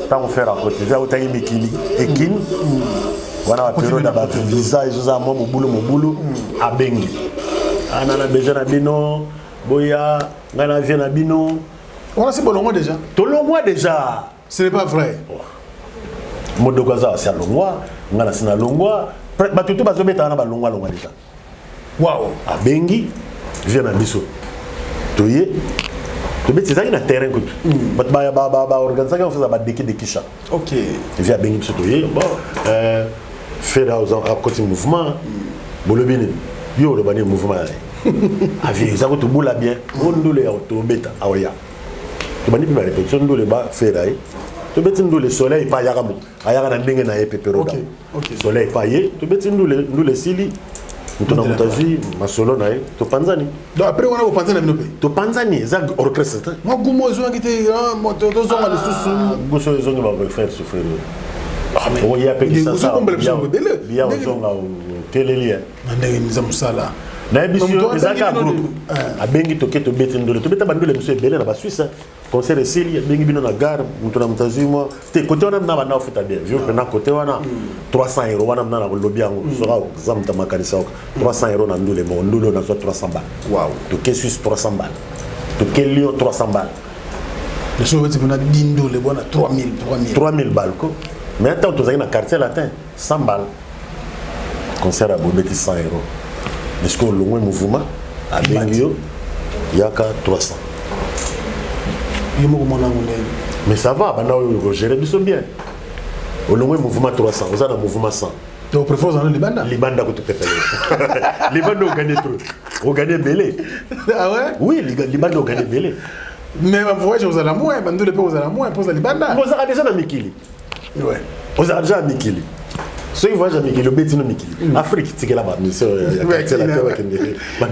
Tant faire à Côte d'Ivoire, au Taï Mikili, Ekin. Voilà, période d'abord visa, ils ont mon boulot, à Bengi. Anana besoin na bino, boya, ngana vient na bino. On a c'est bon mois déjà. Tout le mois déjà. Ce n'est pas vrai. Modogaza c'est à longwa, ngana c'est na longwa. Batutu bazobeta na ba longwa déjà. Waouh. À Bengi, vient na biso. Toye. To beti ça na terrain ko. Bat ba organiser on fait ba deki de kisha. OK. Via Bengi biso toye. Bon, faire à côté mouvement. Bolobini. Yo le bani mouvement. Avi ça ko to boula bien. On ndole ya to beta awaya. To bani ba répétition ndole ba faire ay. To beti ndole soleil pa yagamu. Ayaga na ndenge na epepero da. OK. Soleil pa ye. To beti ndole sili. Nous sommes en solo, to Panzani. Donc après, on a au Panzani. To Panzani, c'est un orchestre. Moi, comment ils ont quitté deux ans à l'essoussou. Ils ont fait souffrir. Il y a peu de ça. Il y a télé. Nous avons ça là. Na émission ezaka groupe abengi toke to beti ndole to beta bandole monsieur belé na ba Suisse concert esili bengi bino na gare mutu na mutazi moi te côté wana na bana ofita bien vieux na côté wana 300 € wana na lobby yango sera zamta makanisa 300 € na ndole mo ndole na 300 balles waouh toke Suisse 300 balles toke Lyon 300 balles le souvent tu na dindo le bona 3000 balles ko mais attends tu as na quartier latin 100 balles concert à Bobeti 100 €. Est-ce que le mouvement à Bengio, il y a qu'à 300. Mais ça va, maintenant on gère bien. Au loin mouvement 300, vous avez un mouvement 100. Donc vous préférez les bandes? Les bandes que tu peux payer. Les bandes ont gagné trop. Ont gagné belé. Ah ouais? Oui, les bandes ont gagné belé. Mais vous voyez, vous avez moins, bandes de vous avez moins, pour les bandes. Vous avez déjà un Mikili. Ouais. Vous avez déjà un Mikili. Ceux qui voient jamais le bétino Mikili. Afrique, c'est là-bas. Mais c'est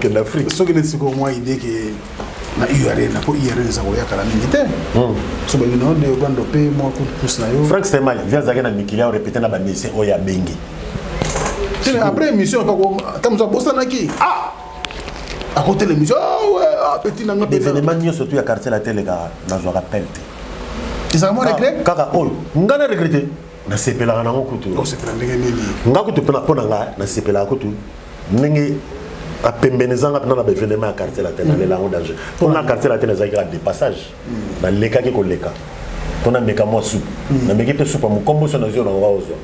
l'Afrique. Ceux qui ont moins idée que na URL na pour URL za koya kala militaire. So ba bino de bando pe mo coup de pouce na yo. Frank Stemali vient zaga na Mikili a répéter na ba mission oya bengi. Après émission pas comme comme ça bossa na ki. Ah. À côté l'émission, ouais, petit na ngapé. Événement nyo surtout ya quartier la télé ga na zo rappel. Ils ont regretté. Kaka oyo ngana regretter. Na sepela na ngokutu. O sepela ndenge nini. Ngakutu pena pona nga na sepela kutu. Ndenge à pembenezanga dans le événement à quartier latin dans les langues danger pour la quartier latin les agréables des passages dans les cas qui collègues on a méca moi soupe na méca pe soupe mon combo sur nazo na wazo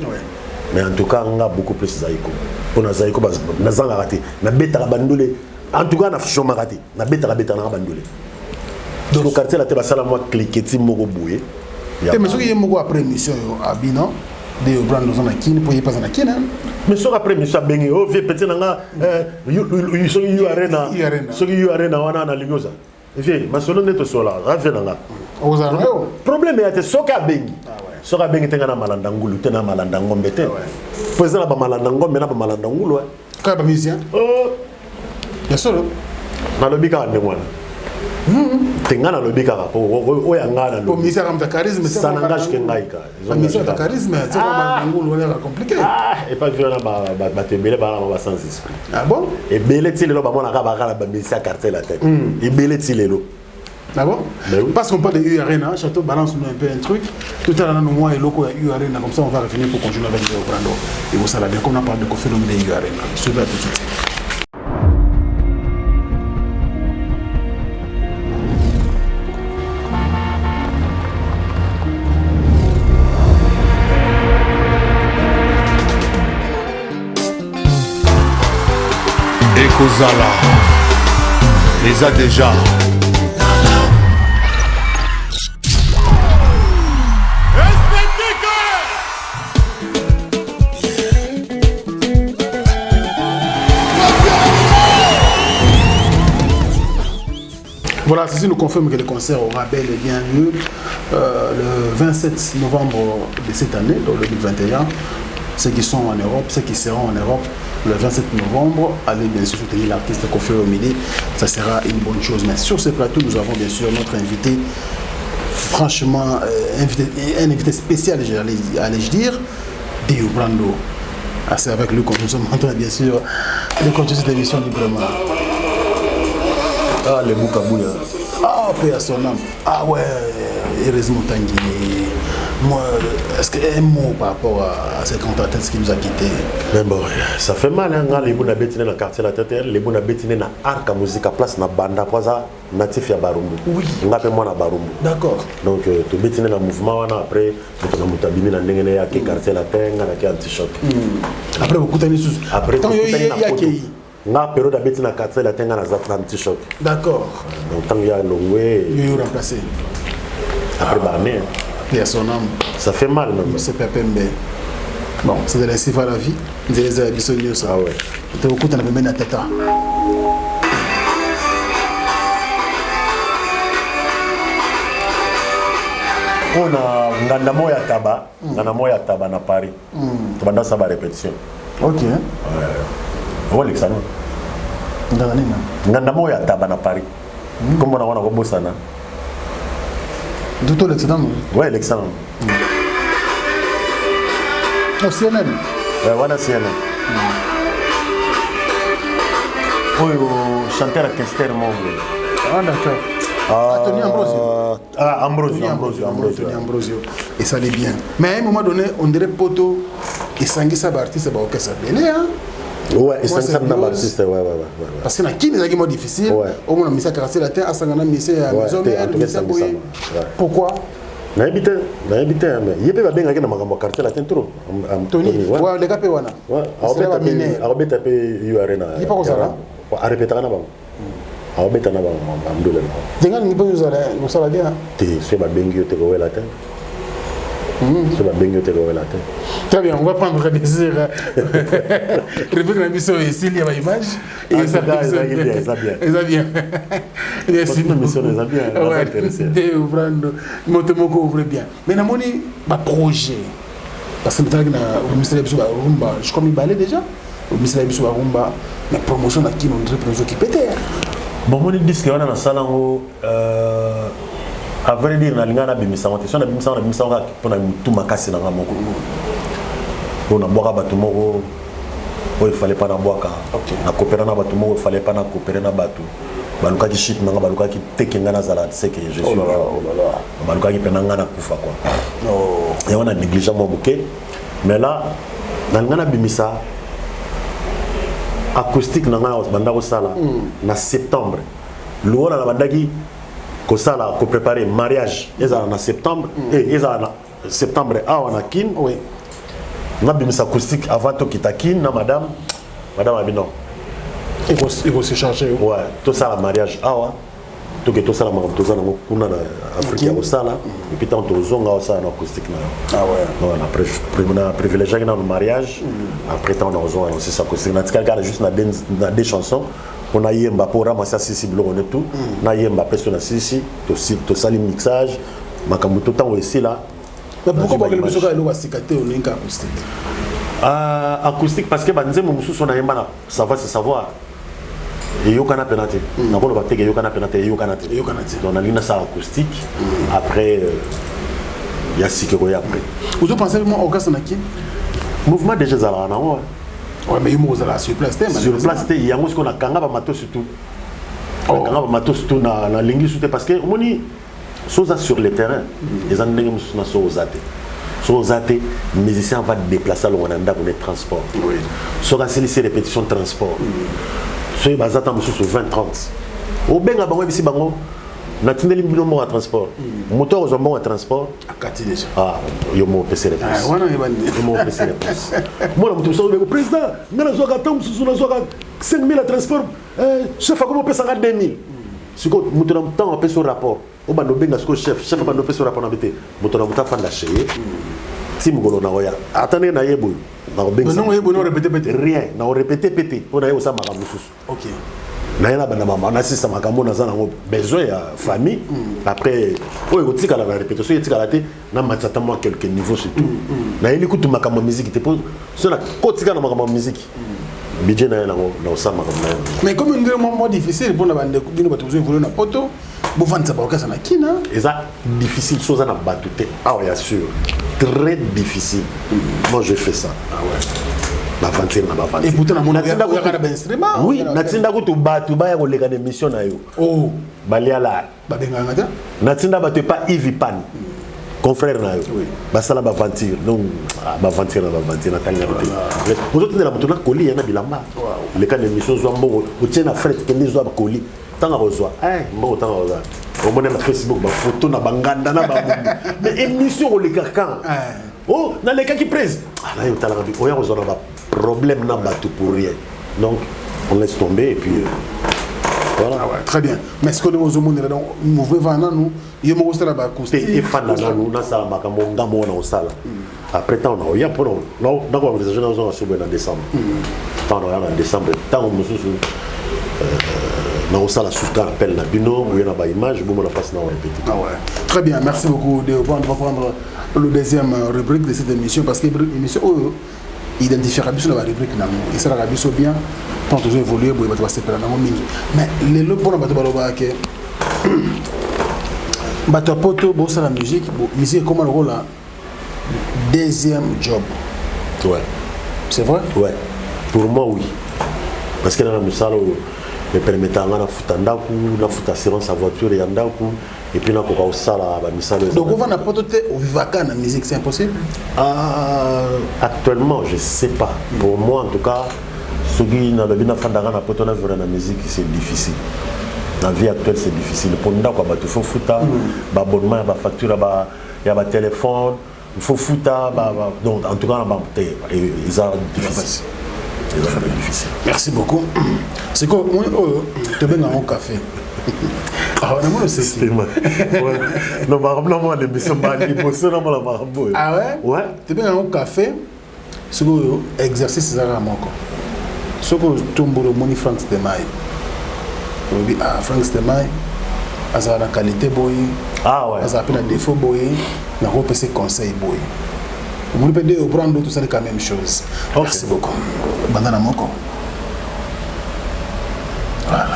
mais en tout cas on a beaucoup plus zaiko pour na zaiko na zanga raté na beta bandole en tout cas na choma raté na beta na bandole donc le quartier latin ba sala moi cliqueti moko boué te mais ce qui est moko après émission abino de brand dans la kine pour y passer na kine mais ce après monsieur bengi oh vieux petit nanga you arena so you arena wana na ligoza vieux ma solo neto sola ravena nga problème est soka bengi soka bengi tenga na malanda ngulu tena malanda ngombe te président ba malanda ngombe na ba malanda ngulu ka ba musicien ya solo na lobika ne mwana tenga na lobika ka o ya ngana lo musicien comme ta charisme ça n'engage que ngaika musicien ta charisme c'est comme malanda ngulu on est compliqué et pas violent ba tembele ba sans esprit ah bon et belé tilelo ba mona ka ba musicien quartier la tête et belé tilelo. Ah bon? Parce qu'on parle de U Arena, Château balance nous un peu un truc. Tout à l'heure, nous, moi et Loco, U Arena, comme ça on va revenir pour continuer avec les Obrando. Et vous savez bien qu'on a parlé de phénomène de U Arena. Super tout de suite. Ekozala, les a déjà. Voilà, ceci nous confirme que le concert aura bel et bien lieu le 27 novembre de cette année, donc le 2021. Ceux qui sont en Europe, ceux qui seront en Europe, le 27 novembre, allez bien sûr soutenir l'artiste Koffi Olomide, ça sera une bonne chose. Mais sur ce plateau, nous avons bien sûr notre invité, franchement, un invité spécial, allais-je dire, Dio Brando. C'est avec lui que nous sommes en train, bien sûr, de continuer cette émission librement. Ah, les Boukabouya. Ah, paix à son âme. Ah ouais, heureusement Tanguy. Moi, est-ce qu'un mot par rapport à cette cantatrice qui nous a quittés? Mais bon, ça fait mal, hein, les bons habitants dans le quartier la tête, les bons habitants dans l'arc à musique à place na banda poisa natif ya Barumbu. Oui. On appelle moi na Barumbu. D'accord. Donc tu habitants dans le mouvement après, tu as mutabimi na ndengene ya quartier la terre, na ki anti-choc. Après beaucoup d'années sous. Après tant il y a qui na période d'habiter na quartier la terre na za anti-choc. D'accord. Donc tant il y a longwe. Il y a remplacé. Après barné. Et à son âme. Ça fait mal, non? C'est pas pembe. Bon, c'est de la cible à la vie. Vous allez les abysser ça. Ah ouais. Tu as beaucoup de même à tête. On a nganda moya taba na Paris. Tu vas dans sa répétition. Ok. Ouais, Alexandre. Nganda moya taba na Paris. Comment on a robosana? Tout l'excellent. Ouais, l'excellent. Au CNN. Ouais, voilà CNN. Oh, chanteur à Kester Mongo. Ah, d'accord. Tony Ambrosio. Ah, Ambrosio. Et ça allait bien. Mais à un moment donné, on dirait Poto et Sanguissa Bartis, c'est pas ok, ça venait, hein? Ouais, et Sanguissa Bartis, ouais. Parce que qui est moins difficile, au moins, on a mis ça caractère la terre, à Sangana, mis ça à la maison, pourquoi? Na habité mais il peut pas bien na makambo quartier latin trop Tony ouais les capé wana ouais arobeta pe yu arena il pas ça là a répéter na bango arobeta na bango amdole denga ni pas usala no sala bien te c'est ba bengi te ko latin c'est ba bengi te ko latin très bien on va prendre des heures réplique la mission ici il y a une image et ça bien merci mission les bien intéressé de ouvrir motomoko ouvre bien mais na moni ba projet parce que maintenant au ministère de Rumba je comme il balait déjà au ministère de Rumba mais promotion na qui on promotion qui péter bon moni disque on a na salango à vrai dire na lingana bimisa motisson na bimisa pour na tout makasi na ngamoko on a boire bato moko il fallait pas na boaka na coopérer na bato moko il fallait pas na coopérer na bato baluka ki shit na baluka ki tekenga na zala c'est que je suis baluka ki penanga na kufa quoi et on a négligé mon bouquet mais là na lingana bimisa acoustique na ngana banda ko sala na septembre lola na bandaki ko sala ko préparer mariage ezala na septembre et ezala na septembre awa na kin oui na bimisa acoustique avant to kitakin na madame abino il faut se charger ouais tout ça la mariage awa tout que tout ça la maman tout ça na kuna na Afrique ya sala et puis tant to zonga ça na acoustique na ah ouais on a privilégié dans le mariage après tant on a zonga c'est ça acoustique na tika juste na des chansons on a yemba pour ramasser sisi blo on est tout na yemba personne sisi to sali mixage makambo tout temps aussi là mais pourquoi pas le musique est là sikate on est acoustique acoustique parce que banze mo mususu na yemba na savoir c'est savoir et yo kana penate na bolo ba tege yo kana penate yo kana donc na lina ça acoustique après il y a sikero ya après vous pensez vraiment orchestre na qui mouvement déjà za na ouais mais vous allez sur place sur place il y a moi ce qu'on a kanga ba matos surtout kanga ba matos surtout na lingi surtout parce que moni soza sur le terrain les andenge mususu na Sozate, musicien va déplacer le Rwanda pour les transports. Oui. Soga c'est répétition de transport. Soy bazata musu sur 20-30. Au benga bango bisi bango na tindeli bino à transport. Moteur aux bon à transport. Akati déjà. Ah, yo mo PC réponse. Ah, wana yebani. Yo mo PC réponse. Moi na mutu so le président, ngana soga tam musu na soga 5000 à transport. Chef a comment pesa 2000. Siko mutu na temps pesa rapport. O bando benga siko chef bando pesa rapport na bité. Mutu na muta fa la cheye. Tim golo na oya. Atane na yebo. Na benga. Non yebo no répéter rien. Na répéter pété. On a yo ça maka mususu. OK. Na yana bana mama na sisa makambo na zana besoin ya famille après oyo tika la répétition tika la té na matata moi quelques niveaux surtout na ili kutu makambo musique te pour cela kotika na makambo musique budget na yana na ça makambo mais comme un moment difficile pour la bande bino batu voulu na poto bo vendre ba okasa na kina eza difficile chose na batute ah ouais sûr très difficile moi je fais ça ah ouais et pourtant mon instrument oui natinda kutu batu baya ko leka émission na yo oh baliala babenganga ta natinda batu pas Ivipan confrère na yo basala ba aventure donc ba aventure na tanga te vous autres na mutu na koli na bilamba leka émission zo mbongo utiena frère ke nizo ba koli tanga rozwa mbongo tanga rozwa au moins na Facebook ba photo na banganda na ba mais émission ko leka kan oh na leka qui prise là yo tala bi oya rozwa ba problème n'a pas tout pour rien. Donc, on laisse tomber et puis voilà. Ah ouais, très bien. Mais ce que nous avons dit, nous voulons nous, il me reste là-bas acoustique. Et fan là, nous na ça makambo ngamo na osala. Après temps on a ya pour non donc on envisage dans en décembre. Tant on en décembre, tant on mususu na osala souka appel na bino ou na ba image bon on passe na répéter. Ah ouais. Très bien, merci beaucoup. On va prendre le deuxième rubrique de cette émission parce que l'émission identifier Rabiso dans la rubrique nango et ça Rabiso bien tant toujours évoluer pour battre sepela nango mingi mais les le pour battre baloba que battre poto bon ça la musique comment le rôle là deuxième job ouais c'est vrai ouais pour moi oui parce que dans la musalo me permettant na futandaku na futa assurance à voiture ya ndaku et puis na koka osala ba misalo donc on va na poto te au vivaka na musique c'est impossible actuellement je sais pas pour moi en tout cas ce qui na bina fandanga na poto na vivre na musique c'est difficile la vie actuelle c'est difficile pour ndako ba tu faut futa ba abonnement ba facture ba ya ba téléphone il faut futa ba donc en tout cas ba ils ont difficile. Merci beaucoup. C'est quoi moi te benga un café. Ah on a mon système. Ouais. Non moi l'émission ba li bosse na la marabo. Ah ouais? Ouais. Te benga un café. C'est quoi exercice ça moko. Ce que tombolo moni Frank Stemai. On dit ah Frank Stemai asa la qualité boy. Ah ouais. Asa pe na défaut boy. Na repasser conseil boy. Vous pouvez prendre tout ça, c'est la même chose. Okay. Merci beaucoup. Bandana Moko. Voilà.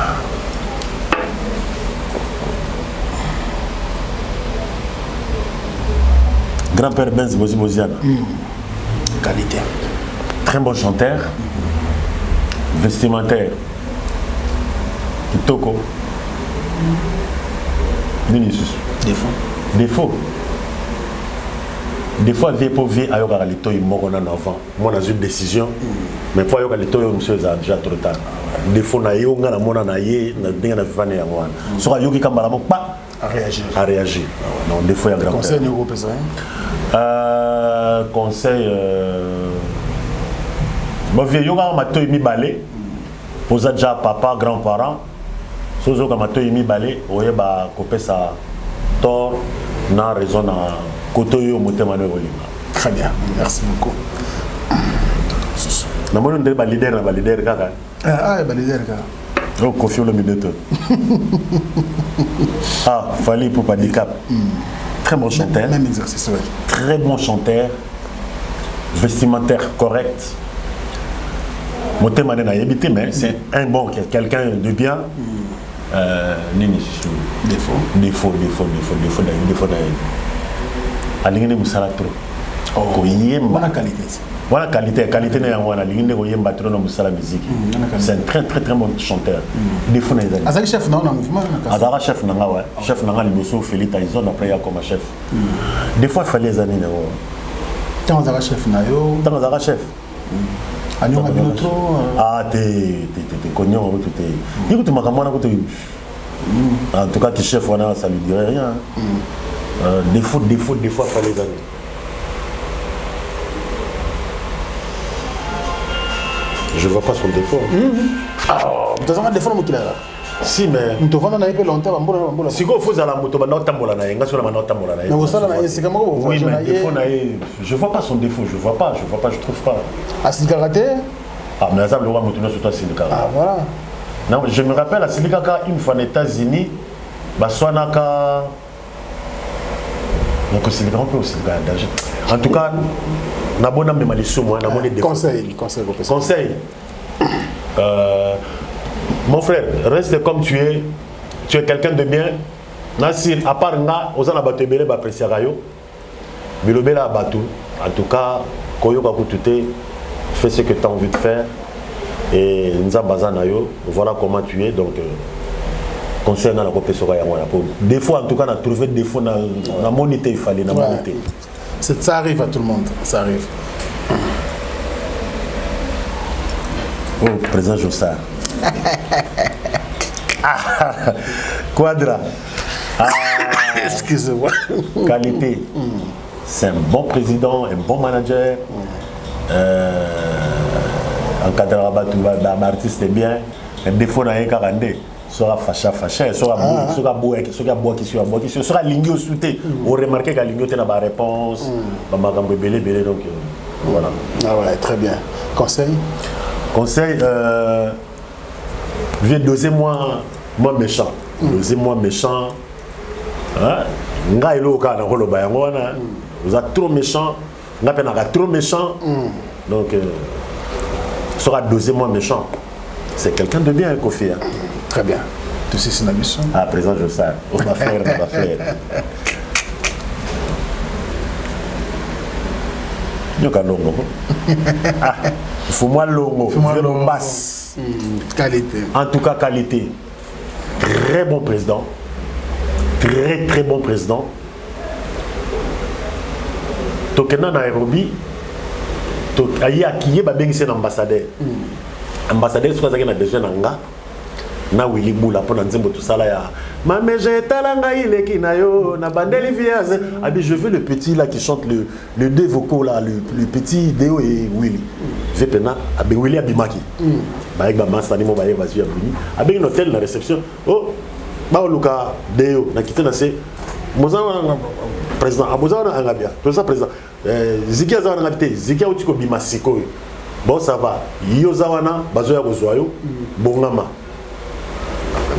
Grand-père Benz Moziana. Qualité. Très bon chanteur. Vestimentaire. Kitoko. Vinicius. Défaut. Défaut. des fois vie pour vie ayo ka lito imoko na avant moi dans une décision mais pour ayo ka lito yo monsieur za déjà trop tard des fois na yo nga na mona na ye na dinga na vivane ya ngwana so ka yoki kambala mo pa à réagir non des fois il y a grand conseil niveau pesa conseil bon vieux yo nga mato mi balé posa déjà papa grand-parent sozo ka mato mi balé oye ba kopesa tort na raison na kotoyo motema no olinga. Très bien, merci beaucoup. Na mono ndé ba leader kaka. Ba leader kaka. Oh, Kofi Olomide. Ah, Fally Ipupa handicap. Très bon chanteur. Même exercice, oui. Très bon chanteur. Vestimentaire correct. Motema na yebité mais c'est un bon quelqu'un de bien. Nini défaut alingine musala trop ko yemba na qualité voilà qualité na wana alingine ko yemba trop na musala musique c'est un très bon chanteur défaut na ezali azali chef na mouvement na azara chef na ngawa chef na ngali boso Félix Tyson après ya comme chef des fois fallait les années na wa tant azara chef na yo tant azara chef anyo mabino trop te konyo ko te écoute makamana ko te en tout cas qui chef wana ça lui dirait rien défaut fallait les années je vois pas son défaut tu as un défaut mo kila si mais tu vas na ipe longtemps bambola si go faut à la moto ba tambola na yenga so na tambola na mais vous ça na c'est comment vous oui mais défaut na je vois pas son défaut je vois pas je trouve pas Asili karaté mais ça le roi moto sur toi Asili karaté voilà non je me rappelle Asili karaté une fois aux États-Unis ba swanaka donc c'est grand peu aussi danger en tout cas na bona me maliso moi na moni défaut conseil mon frère reste comme tu es quelqu'un de bien Nassir à part nga ozana batebele ba apprécier rayo bilobela batu en tout cas koyoka kutute fais ce que tu as envie de faire et nzambaza na yo voilà comment tu es donc conseil na la kopesora ya ngwana pour des fois en tout cas na trouver des fois na monité il fallait na monité ça arrive à tout le monde ça arrive oh président Jossard Quadra excusez-moi qualité c'est un bon président un bon manager encadreur artiste est bien un défaut na yekarande sera fâché sera bois qui sera ligné au souté on remarque qu'à ligné na ba réponse ba makambo belé donc voilà ah ouais très bien conseil viens dosez-moi méchant dosez-moi méchant hein nga eloka na koloba yango wana vous êtes trop méchant nga penaka trop méchant donc sera dosez-moi méchant c'est quelqu'un de bien Kofi hein? Très bien tout c'est une mission à présent je sais on va faire Nyoka longo faut moi longo basse qualité en tout cas qualité très bon président très bon président tokena na Nairobi to ayi akiye ba bengise na ambassadeur soit ça qui a besoin nga na Willy Bula pour nzembo tout ça là ya mame jetalanga ile kinayo na bandeli viaze abi je veux le petit là qui chante le deux vocaux là le petit Deo et Willy je pena abi Willy abimaki ba avec ba master ni mo ba ye bazu ya buni abi une hôtel la réception oh ba luka Deo na kitena c'est mozana président abozana angabia tout ça président zikia za na ngabite zikia utiko bimasiko bon ça va yozawana bazo ya kozwayo bongama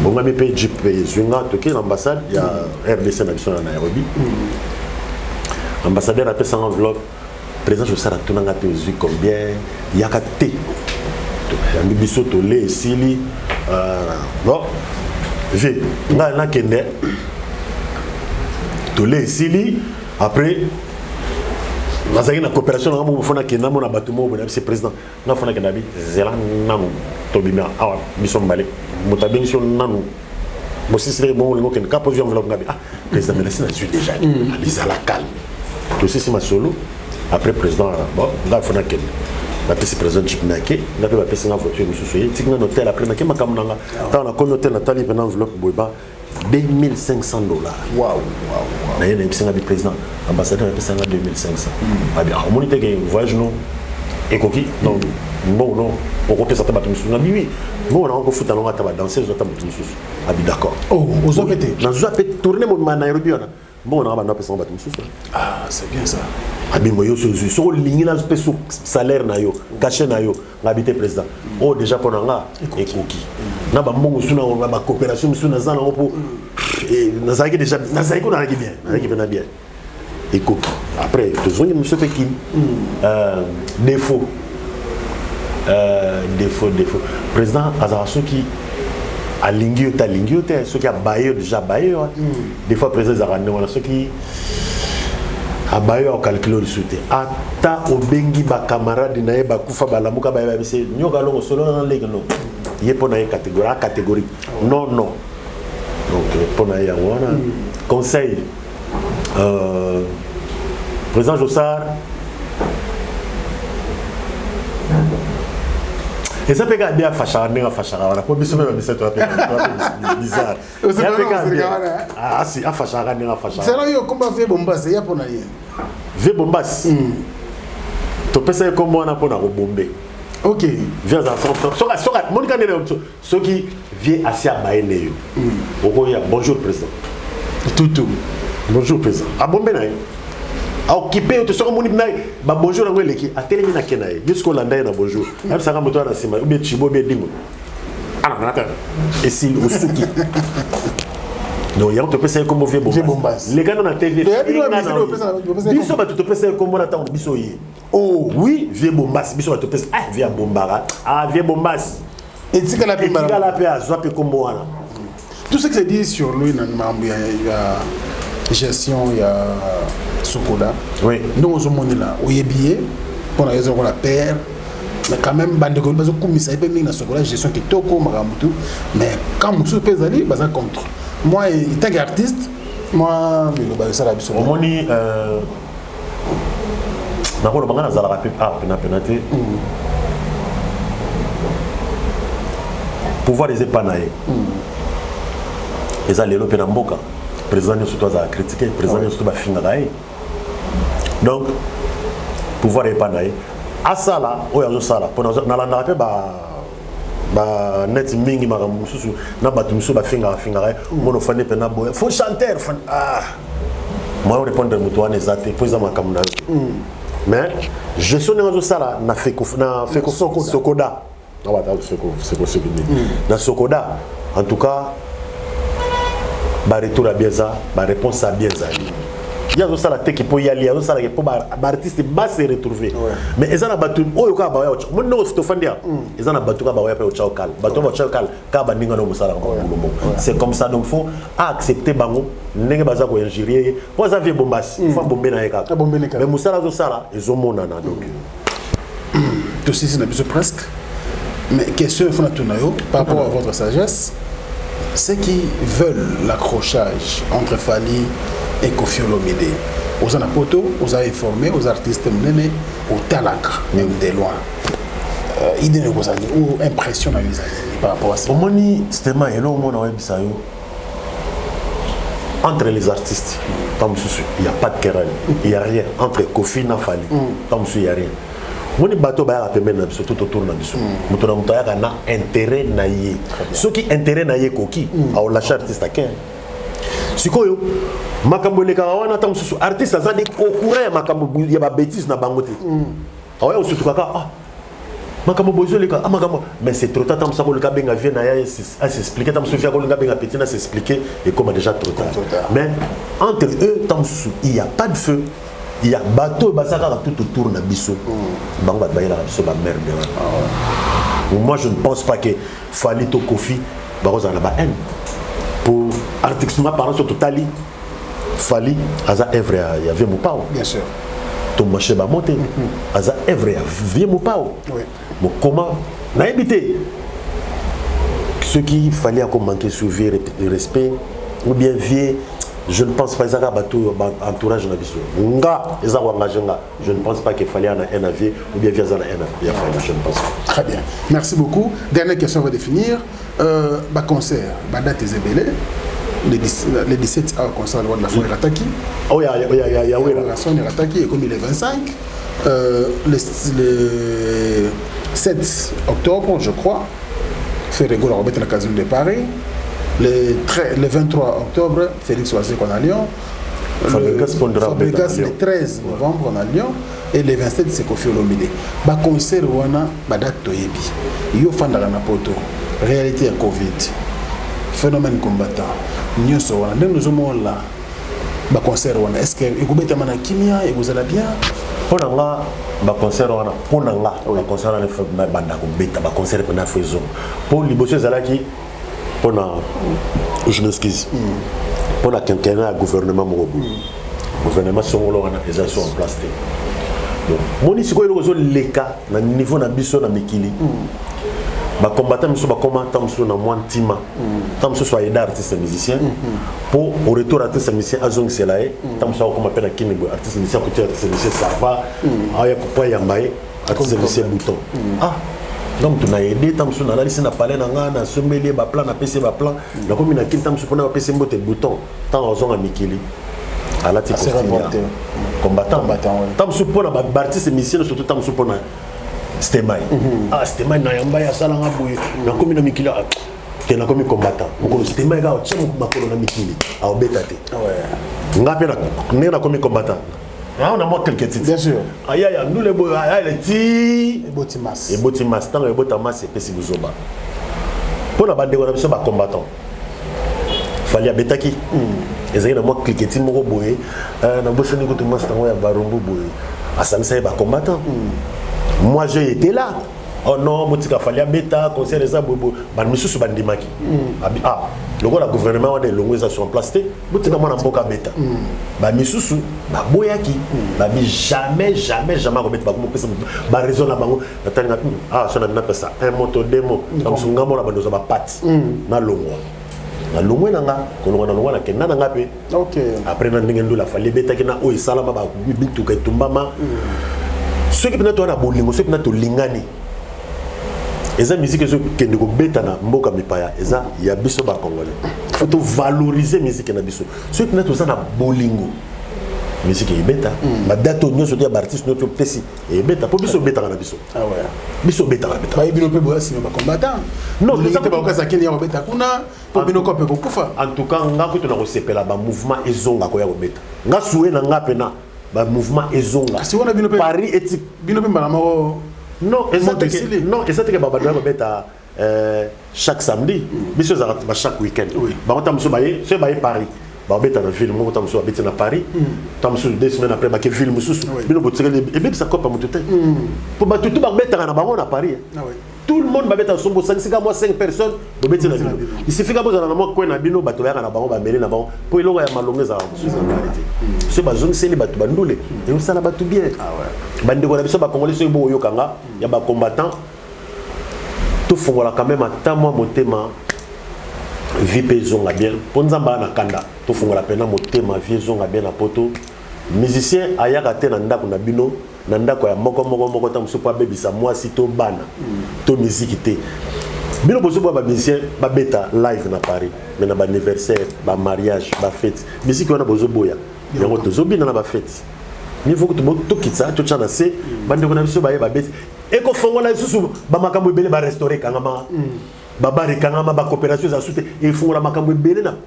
bongami pe JP zunga toki l'ambassade il y a RDC national na Nairobi ambassadeur a fait son enveloppe président je sais retourner ngate ozu combien yakate yangi biso tolé esili bon j'ai nga na kende tolé esili après nazaki na coopération na mo fona kenda mo na batumo bona c'est président na fona kenda bi zela namu tobina awa biso mbale motabengi sur nanu mo sisere bon le moken kapo vi enveloppe ngabi ah président mais c'est déjà ali sala calme aussi c'est ma solo après président bon là faut naquel la PC président Chipnake la PC na voiture monsieur soyez tigna hôtel après naquel makamnanga tant na kon hôtel natali venant enveloppe boiba $2,500. Waouh. Naye na epsinga bi président ambassadeur epsinga $2,500. Abi a monité que voyage non ekoki donc non au côté ça tabatou monsieur na oui bon on a encore foutu longa tabac danser zo tabatou monsieur abi d'accord oh aux opété dans zo apé tourner mon Nairobi on a bon on a ba pesa batou monsieur ah c'est bien ça abi moyo so ligne na peso salaire na yo cachet na yo ngabité président oh déjà pendant nga ekoki na ba mbongo suna ba coopération suna zana pour na zaki déjà na zaki ko na bien ekoki après tozongi monsieur Pekin défaut président azara soki alingi te soki abaye déjà baye des fois président azara ne wana soki abaye au calculer sute ata obengi ba camarade na ye ba kufa balamuka ba bise nyoka longo solo na lege no ye pona ye catégorie non donc pona ye wana conseil président Jossard et ça peut bien fâchara wana ko biso même biso to bizarre ah si a fâchara c'est là yo combat ve Bombas ya pona ye ve Bombas to pesa ko mona pona ko bombe OK viens en soka monika ne so qui vient assis à baene yo okoya bonjour président tout bonjour président a bombe na a occupé to soko moni na ba bonjour na ngweleki a telemi na kenaye jusqu'au landa na bonjour même ça moto na sima ube chibo be dingo ana nata et si osuki non ya to pesa ko move Bombas les gars na TV biso ba to pesa ko mona ta biso yi oh oui vieux Bombas biso ba to pesa ah vieux Bombara ah vieux Bombas et tika la pe azwa pe ko mona tout ce que c'est dit sur lui na mambo ya gestion il y a Sokoda oui nous on se monnaie là au yebier pour la raison qu'on la perd mais quand même bande ko bazo kumisa ipe mingi na Sokoda gestion qui toko maramutu mais quand musu pezali baza contre moi en tant qu'artiste moi le ba ça la biso omoni na ko bangana zala rapide penate pouvoir les épanayer les allélo pena mboka président surtout à critiquer président surtout ba fingaye donc pouvoir épanayer à ça là oyo sala pour na la pe ba net mingi maramu susu na batu musu ba fingaye mono fane pena boy faut chanter ah moi répondre mutuane ezate poza makamuna mais je sonne dans ça na fait Sokoda on va na Sokoda en tout cas ba retour à bieza ba réponse à bieza il y a ça la tête qui peut y aller il y a ça la pour ba artiste ba se retrouver mais ezana batu oyo ka ba yacho mon no stofandia ezana batu ka ba ya pe o chakal batu ba chakal ka ba ninga no musala ko bulumbo c'est comme ça donc faut accepter bango ndenge baza ko ingérer pour ça vie Bombas faut bomber na yeka mais musala zo sala ezo monana donc tout ceci n'a plus presque mais question il faut na tunayo par rapport à votre sagesse ceux qui veulent l'accrochage entre Fally et Koffi Olomide, aux anapoto, aux a informés, aux artistes menés, au talaka, même de loin. Idée de vous ou impression à les par rapport à ça. Au moni, c'était mal, et là, au moins, entre les artistes, il n'y a pas de querelle, il n'y a rien. Entre Koffi et Fally, il n'y a rien. Moni bateau ba ya pembe na biso tout autour na biso muto na muto ya na intérêt na ye ceux qui intérêt na ye koki a o lâcher artiste à quel sikoyo makambo le kawana tam susu artiste azali au courant makambo ya ba bêtise na bangote ah ouais on surtout kaka ah makambo bozo le ka makambo mais c'est trop tard tam ça ko le ka benga vient na ya à s'expliquer tam susu ya ko le ka benga petit na s'expliquer et comme déjà trop tard mais entre eux tam susu il y a pas de feu. Il y a bateau basaka tout autour na biso bango ba yela biso ba merde moi je ne pense pas que Fally to Koffi baroza na ba haine pour artistiquement parlant sur totali Fally aza œuvre ya vie mopao bien sûr to marché ba monter aza œuvre ya vie mopao oui mais comment na éviter ce qui fallait encore manquer sur vie respect ou bien vie je ne pense pas que ça entourage na biso nga eza engagé nga je ne pense pas qu'il fallait un avis ou bien via un avis je ne pense pas. Très bien, merci beaucoup. Dernière question à définir, concert date Zébélé le 17 à concert de la Foire Rataki. Oh ya la Foire Rataki est comme il est 25 le 7 octobre je crois Ferrego la remettre la caserne de Paris. Le 23 octobre, Félix Oisé qu'on a Lyon. Fabregas le 13 novembre on a Lyon. Et le 27 c'est Kofi Olomide. Concert wana date toyebi. Yo fandala na poto. Réalité ya Covid. Phénomène combattant. Nyoso wana. Nous sommes là. Concert wana. Est-ce que ekubeta mana kimia et vous allez bien? Pour nga concert wana. Pour nga concert wana banda kubeta concert pena faisons. Pour liboso zalaki pour je m'excuse pour la quinquennat gouvernement Morobo gouvernement songolo wana eza so en place donc moni siko elozo leka na niveau na biso na mikili ba combattant miso ba combattant miso na mwantima tam so soit aidant artiste musicien pour au retour artiste musicien azong selae tam so comme appelle kini artiste musicien côté artiste musicien ça va aya ko ya mbaye artiste musicien bouton donc tu as aidé tant que na lisi na palais na ngana sommelier ba plan na PC ba plan na komi na kin tant que na PC mbote bouton tant ozonga mikili ala ti combattant tant que pour na ba artiste musicien surtout tant que pour na Stemai Stemai na yamba ya sala ngaboye na komi na mikili te na komi combattant ko Stemai ga otche makolo na mikili a obetate ngape na komi combattant. On a moins quelques titres. Bien sûr. Aïe, nous les beaux, les petits. Et Botimas. Et Botimas, tant que Botimas, c'est Pessi Bouzoba. Pour la bande de combattant, combattant. Fallait Betaki. Et ça y est, moi, cliquer, tu m'as boé. Na bosse ni koto mas tango ya barombo boé. Asami ça y est, combattant. Moi, j'ai été là. Oh non, Motika Falia Beta, conseil des abobo, Banmissou Bandimaki. Ah, le gouvernement a des longues sont en place. Motika Mona Boka Beta. Banmissou, Baboyaki, Babi jamais remettre Bakou, raison la bango. Ah, ça n'a pas ça. Un moto démo, comme son gamin la bandoza ba pat. Na longo. Na longo nanga, kono na longo na kenna nanga pe. OK. Après na ndengendo la Falia Beta kina o salama ba bitu ka tumbama. Ceux qui peut-être na bolingo, ceux qui peut-être lingani. Eza musique zo kende ko beta na mboka mipaya eza ya biso ba congolais. Faut valoriser musique na biso. Ceux qui n'ont na bolingo. Musique est beta. Ma date on so dia artiste notre pesi et beta pour biso beta na biso. Ah ouais. Biso beta na beta. Ba bino pe boya sima ba combattant. Non, ça te ba ka sakini ya beta kuna pour bino ko pe ko kufa. En tout cas, nga ko to na ko sepela ba mouvement ezonga ko ya beta. Nga soué na nga pena ba mouvement ezonga. Si on a bino pe Paris et bino pe mbala mako. Non, et ça que Baba doit chaque samedi, mais chaque week-end. Bah on c'est Paris. Bah on un film, on habite à Paris. Deux semaines après, bah quel film sous. Et même ça coupe à mon tout. Pour bah tout à Paris. Tout le monde va mettre en son 5 personnes. Il suffit que vous avez un coin à Bino, Batoya, à Baron, Bamélé, Naban, pour le malongé à c'est pas zone c'est les bateaux bandoulé. Et on s'en a battu bien. Ah ouais. Bande de Guadeloupe, bah congolais sur Boyo Kanga, il y a des combattants. Tout font là quand même à tant moi mon thème vie paysan à bien. Pour nous en bas na Kanda, tout font la peine mon thème vie paysan à bien à poto. Musicien ayaka te na ndako na bino. Nanda ko ya moko tam so pa bebisa moi si to bana to musique te bino bozo ba musicien ba beta live na Paris mais na ba anniversaire ba mariage ba fête musique wana bozo boya yango to zobina na ba fête ni faut que to kitsa to chana se bande ko na biso ba beta e ko fongola susu ba makambo ebele ba restaurer kangama ba bari kangama ba coopération za soute e fongola makambo ebele na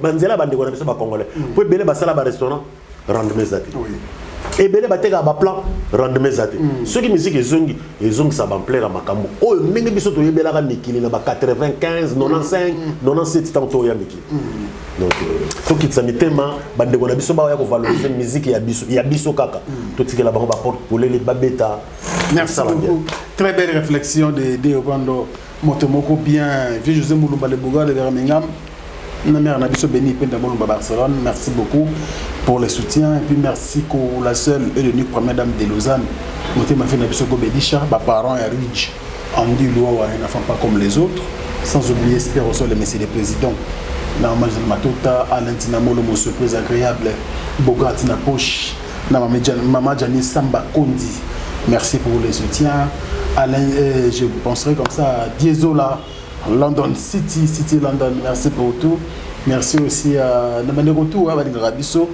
banzela bande ko na biso ba congolais po ebele ba sala ba restaurant rendement zati oui. Et bien, les plan rendement zate. Ceux qui musique ils ont ça va plaire à Makambo. Oh, même si tu es bien là, Mikili, 95, 95, 97 ans, tu es Mikili. Donc, tout qui s'en est tellement, bande on a biso ba ya ko valoriser musique ya biso kaka. Tout ce que la banque porte pour les babeta. Merci beaucoup. Très belle réflexion de Obando Motomoko bien. Vieux José Moulumba le Bouga de Birmingham. Barcelone, merci beaucoup pour le soutien et puis merci pour la seule et l'unique première dame de Lausanne. Mes parents et Ridge, Andy Loa, ils ne font pas comme les autres. Sans oublier, espère aussi le monsieur le président na Mazel Matota, Alain Tinamolo, mon surprise agréable, Bogart na poche, na Maman Jani Samba Kondi. Merci pour les soutiens. Alain, je penserai comme ça à Diesola, London City London, merci pour tout. Merci aussi à Namanerotou, à Rabisso,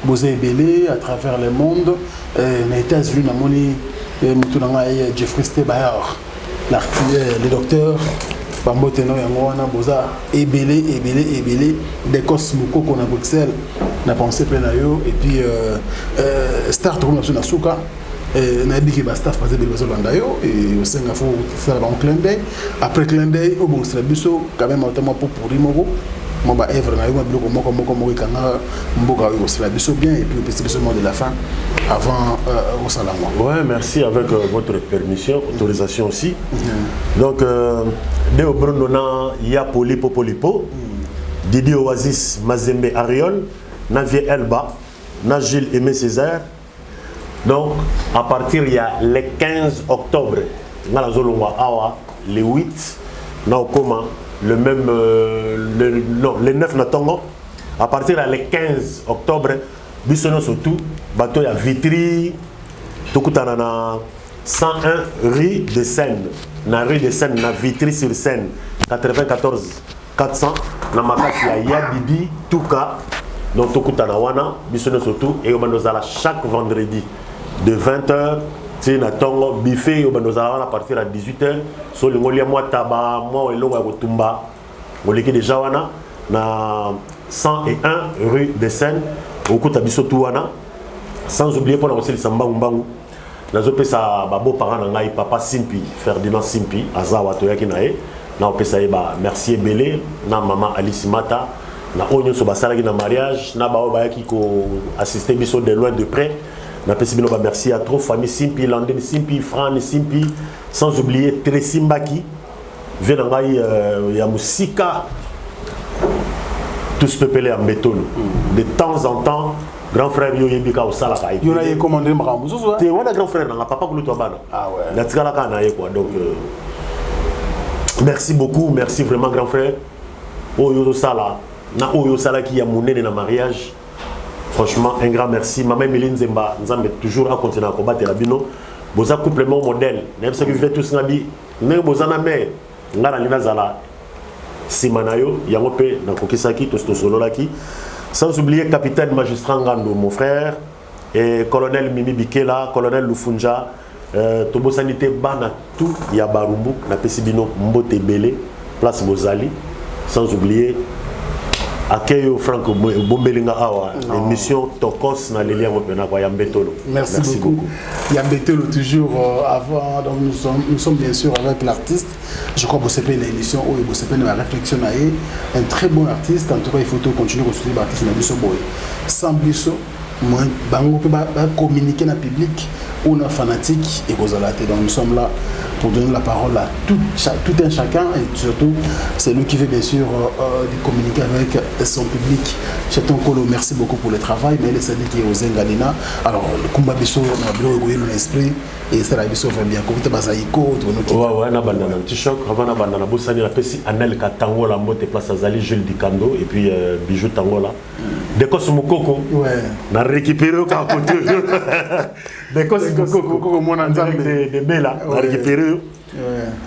Bosé Belé, à travers le monde. Les États-Unis, Namoni, Jeffrey Stebayer, le docteur, Bamboteno Yangoana, Boza, Ebélé, des Cosmoko qu'on a à Bruxelles, on a pensé Penayo, et puis Start Room Nasuka. Nabi qui va staff passer des besoins d'Andayo et au Singapour ça va en clin d'œil après clin d'œil au bon service quand même autant pour Rimoro mon ba Evre na yo bloco moko kana mboka au service bien et puis au petit de la fin avant au salamo. Ouais, merci avec votre permission, autorisation aussi. Donc Deo Brunona ya Polipo Didi Oasis Mazembe Ariol Navier Elba na Gilles Aimé Césaire. Donc, à partir il y a le 15 octobre, le 8, le même, le 9 Natongo, à partir le 15 octobre, Bissono surtout, bateau à Vitry, Tokutanana, 101 rue de Seine, na rue de Seine, na Vitry sur Seine, 94 400, na Makasi à Yabidi, Touka, donc Tokutanawana, Bissono surtout, et au Manozala chaque vendredi. De 20h, c'est un tongo buffet au Banozara à partir à 18h. Sur le Molia moi taba, moi et l'eau à Gotumba, au liquide de Jawana, na 101 rue de Seine, au côté de Bissotouana. Sans oublier pour lancer le Samba Umbangu. Nous avons fait ça, beau parent, papa Simpi, Ferdinand Simpi, Azawa Toyakinae. Nous avons fait ça, merci Ebele, na maman Alice Mata, na Onyo Sobasala qui na mariage, na Baoba qui assisté Bisso de loin de près. Merci à trop famille Simpi, Landin Simpi, Fran Simpi, sans oublier Tracy Mbaki, Venangai Yamusika, tous peuplés en béton. De temps en temps, grand frère Yoyebika au Salaka. Il y a eu commandé Mramou. C'est un grand frère, papa Kouloutoubana. Ah ouais. Donc, merci beaucoup, merci vraiment grand frère. Oyo Sala, na Oyo Sala qui a mouné dans le mariage. Franchement, un grand merci. Maman Méline Zemba, nous avons toujours à continuer à combattre la bino. Vous avez complément modèle. Même si vous faites tous nabi, mais vous en avez nga na lina zala simanayo yangope na kokisaki to sololaki. Sans oublier capitaine magistrat Ngando, mon frère, et colonel Mimi Bikela, colonel Lufunja, Tobo Sanité Bana tout Yabarumbu, na Pesibino Mbote Bele, place Bozali. Sans oublier Akeyo Franco Bombelinga Awa, émission Tokos na Lélia Mopena Yambetolo. Merci beaucoup. Yambetolo toujours avant, donc nous sommes bien sûr avec l'artiste. Je crois que vous savez l'émission où vous savez la réflexion un très bon artiste. En tout cas, il faut continuer à soutenir l'artiste Nabiso Boy. Sans Bisso, moi, bango peut communiquer dans le public ou dans fanatique et vous allez. Donc nous sommes là pour donner la parole à tout un chacun et surtout c'est lui qui veut bien sûr communiquer avec son public. Chaton Kolo, merci beaucoup pour le travail, mais les syndiqués aux Engalina. Alors le combat Bisso, on a bien l'esprit et ça la Bisso va bien. Comme tu as dit, ouais, na bandana petit choc avant na bandana bosani la pesi Anel Katango la motte place Azali Jules Dikando et puis Bijou Tangola. De Kosmokoko. Ouais. Na récupéré au côté. De Kosmokoko mon ensemble de Bella. Na récupéré.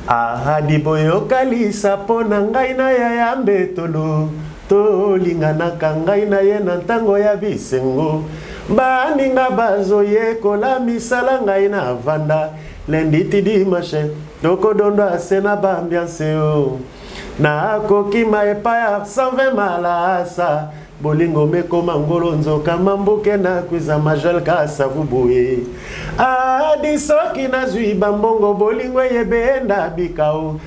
Ahadi boyo kalisa pona ngai na ya yambetolo to lingana kangai na ye na ntango ya bisengo baninga bazoye kola misala ngai na vanda lendi dimanche toko dondo asena ba ambiance o na kokima epa 120 malasa bolingo mekoma ngolo nzoka mambuke na kwiza majal kasa vuboye adi soki na zui bambongo bolingo yebenda bikao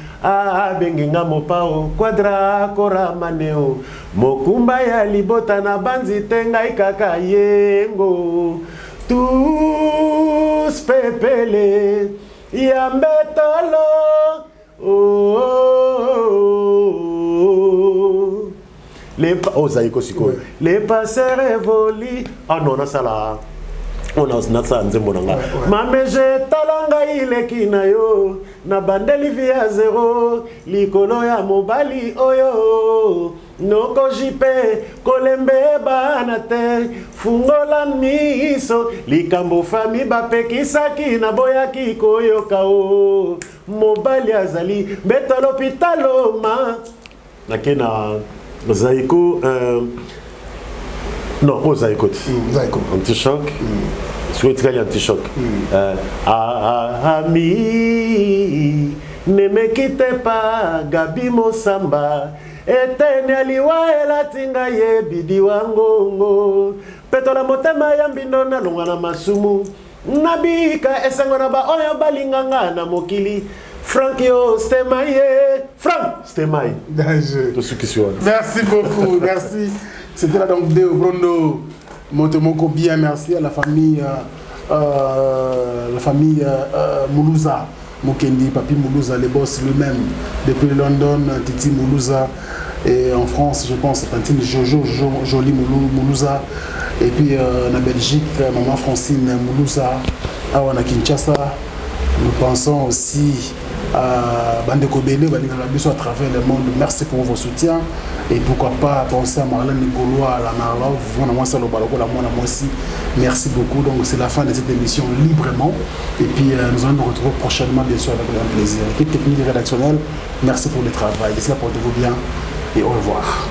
benginga mopao quadra kora maneo mokumba ya libota na banzi tenga ikaka yengo tous pepele yambetolo les passeurs évoluent. Ah non, on a ça là. On a ça nzembo nanga. Mameje talanga ile kinayo na bandeli via zero likolo ya mobali oyo noko jipe kolembe bana te fungola miso likambo fami bapekisaki na boyaki koyoka o mobali azali mbeta l'hôpital ma nakena Zaïko non Zaïko anti-choc souhaite qu'il y ait anti-choc ami ne me quitte pas Gabi Mosamba etene aliwa elatinga ye bidi wangongo petola motema ya mbindo na longa na masumu nabika esengo na ba oyo balinganga na mokili Frankio Stemaye Frank Stemaye merci beaucoup merci c'était là donc Deo Brondo Montemoko bien merci à la famille Moulouza Mokendi, Papi Moulouza, les boss lui-même, depuis London, Titi Moulouza, et en France, je pense, Tantine Jojo, Jolie Moulouza, et puis en Belgique, Maman Francine Moulouza, à Kinshasa. Nous pensons aussi à Bandeko Bele, à travers le monde. Merci pour vos soutiens. Et pourquoi pas penser à Marlène Gaulois, à la Marla, merci beaucoup. Donc c'est la fin de cette émission librement. Et puis nous allons nous retrouver prochainement, bien sûr, avec un plaisir. L'équipe technique et rédactionnelle, merci pour le travail. D'ici là, portez-vous bien et au revoir.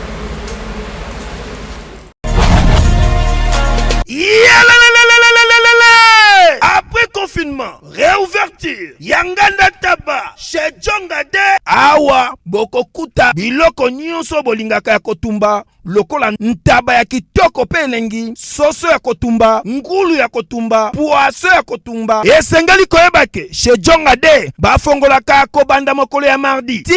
Après confinement, réouverture, Yanganda Taba, chez Djongade, Awa, Bokokuta, Biloko Nyonso Bolingaka ya Kotumba, lokola ntaba ya kitoko pe elengi, soso ya kotumba, ngulu ya kotumba, poaso ya kotumba. Esengali koyebake, chez Djongade, bafongolaka kobanda mokolo ya mardi, ti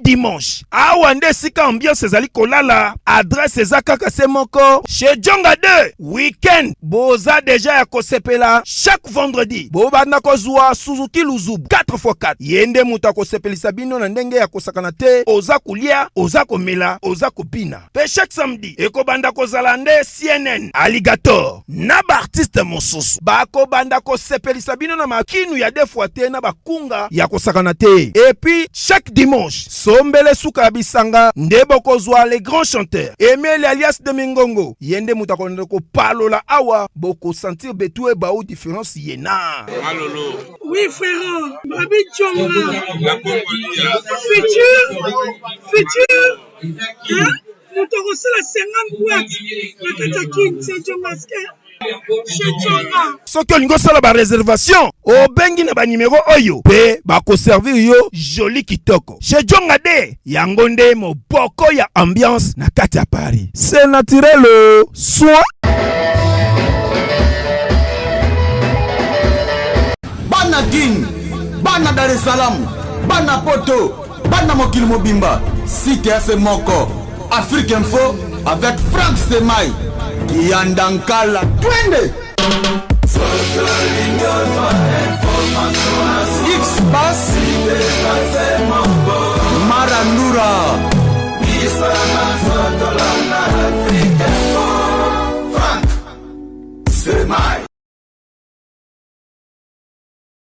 dimanche. Awa nde sika ambiance ezali kolala, adresse ezaka se moko, chez Djongade, weekend, boza deja ya kosepela, chaque vendredi, bobanda kozwa Suzuki Luzubu, 4x4. Yende muta kosepelisa bino na ndenge ya kosakana te, oza kulia, oza komela, oza kopina. Pe chaque samedi, ekobanda kozala nde CNN, Alligator, na ba artiste mosusu. Bako banda kosepelisa bino na makinu ya defuate na bakunga ya kosakana te. Et puis, chaque dimanche, sombele suka bisanga, nde bokozwa les grands chanteurs. Emile alias de Mingongo, yende muta ko palola awa, boko sentir betue baou différence yena. Malolo. Oui, frère. Babi Tchonga. Futur. Hein? Nous te recevons la 50 boîtes. La Katakine, c'est Tchongaske. Soki olingo sala ba réservation obengi na ba numéro oyo pe bako servir yo joli kitoko chez Djongade yango nde moboko ya ambiance na kati ya Paris. C'est naturel soit Bana Guine, Bana Dar es Salaam, Bana Poto, Bana Mokil Mobimba, CTF Moko, Afrique Info avec Frank Stemai, Yandankala, Twende. X-Bass,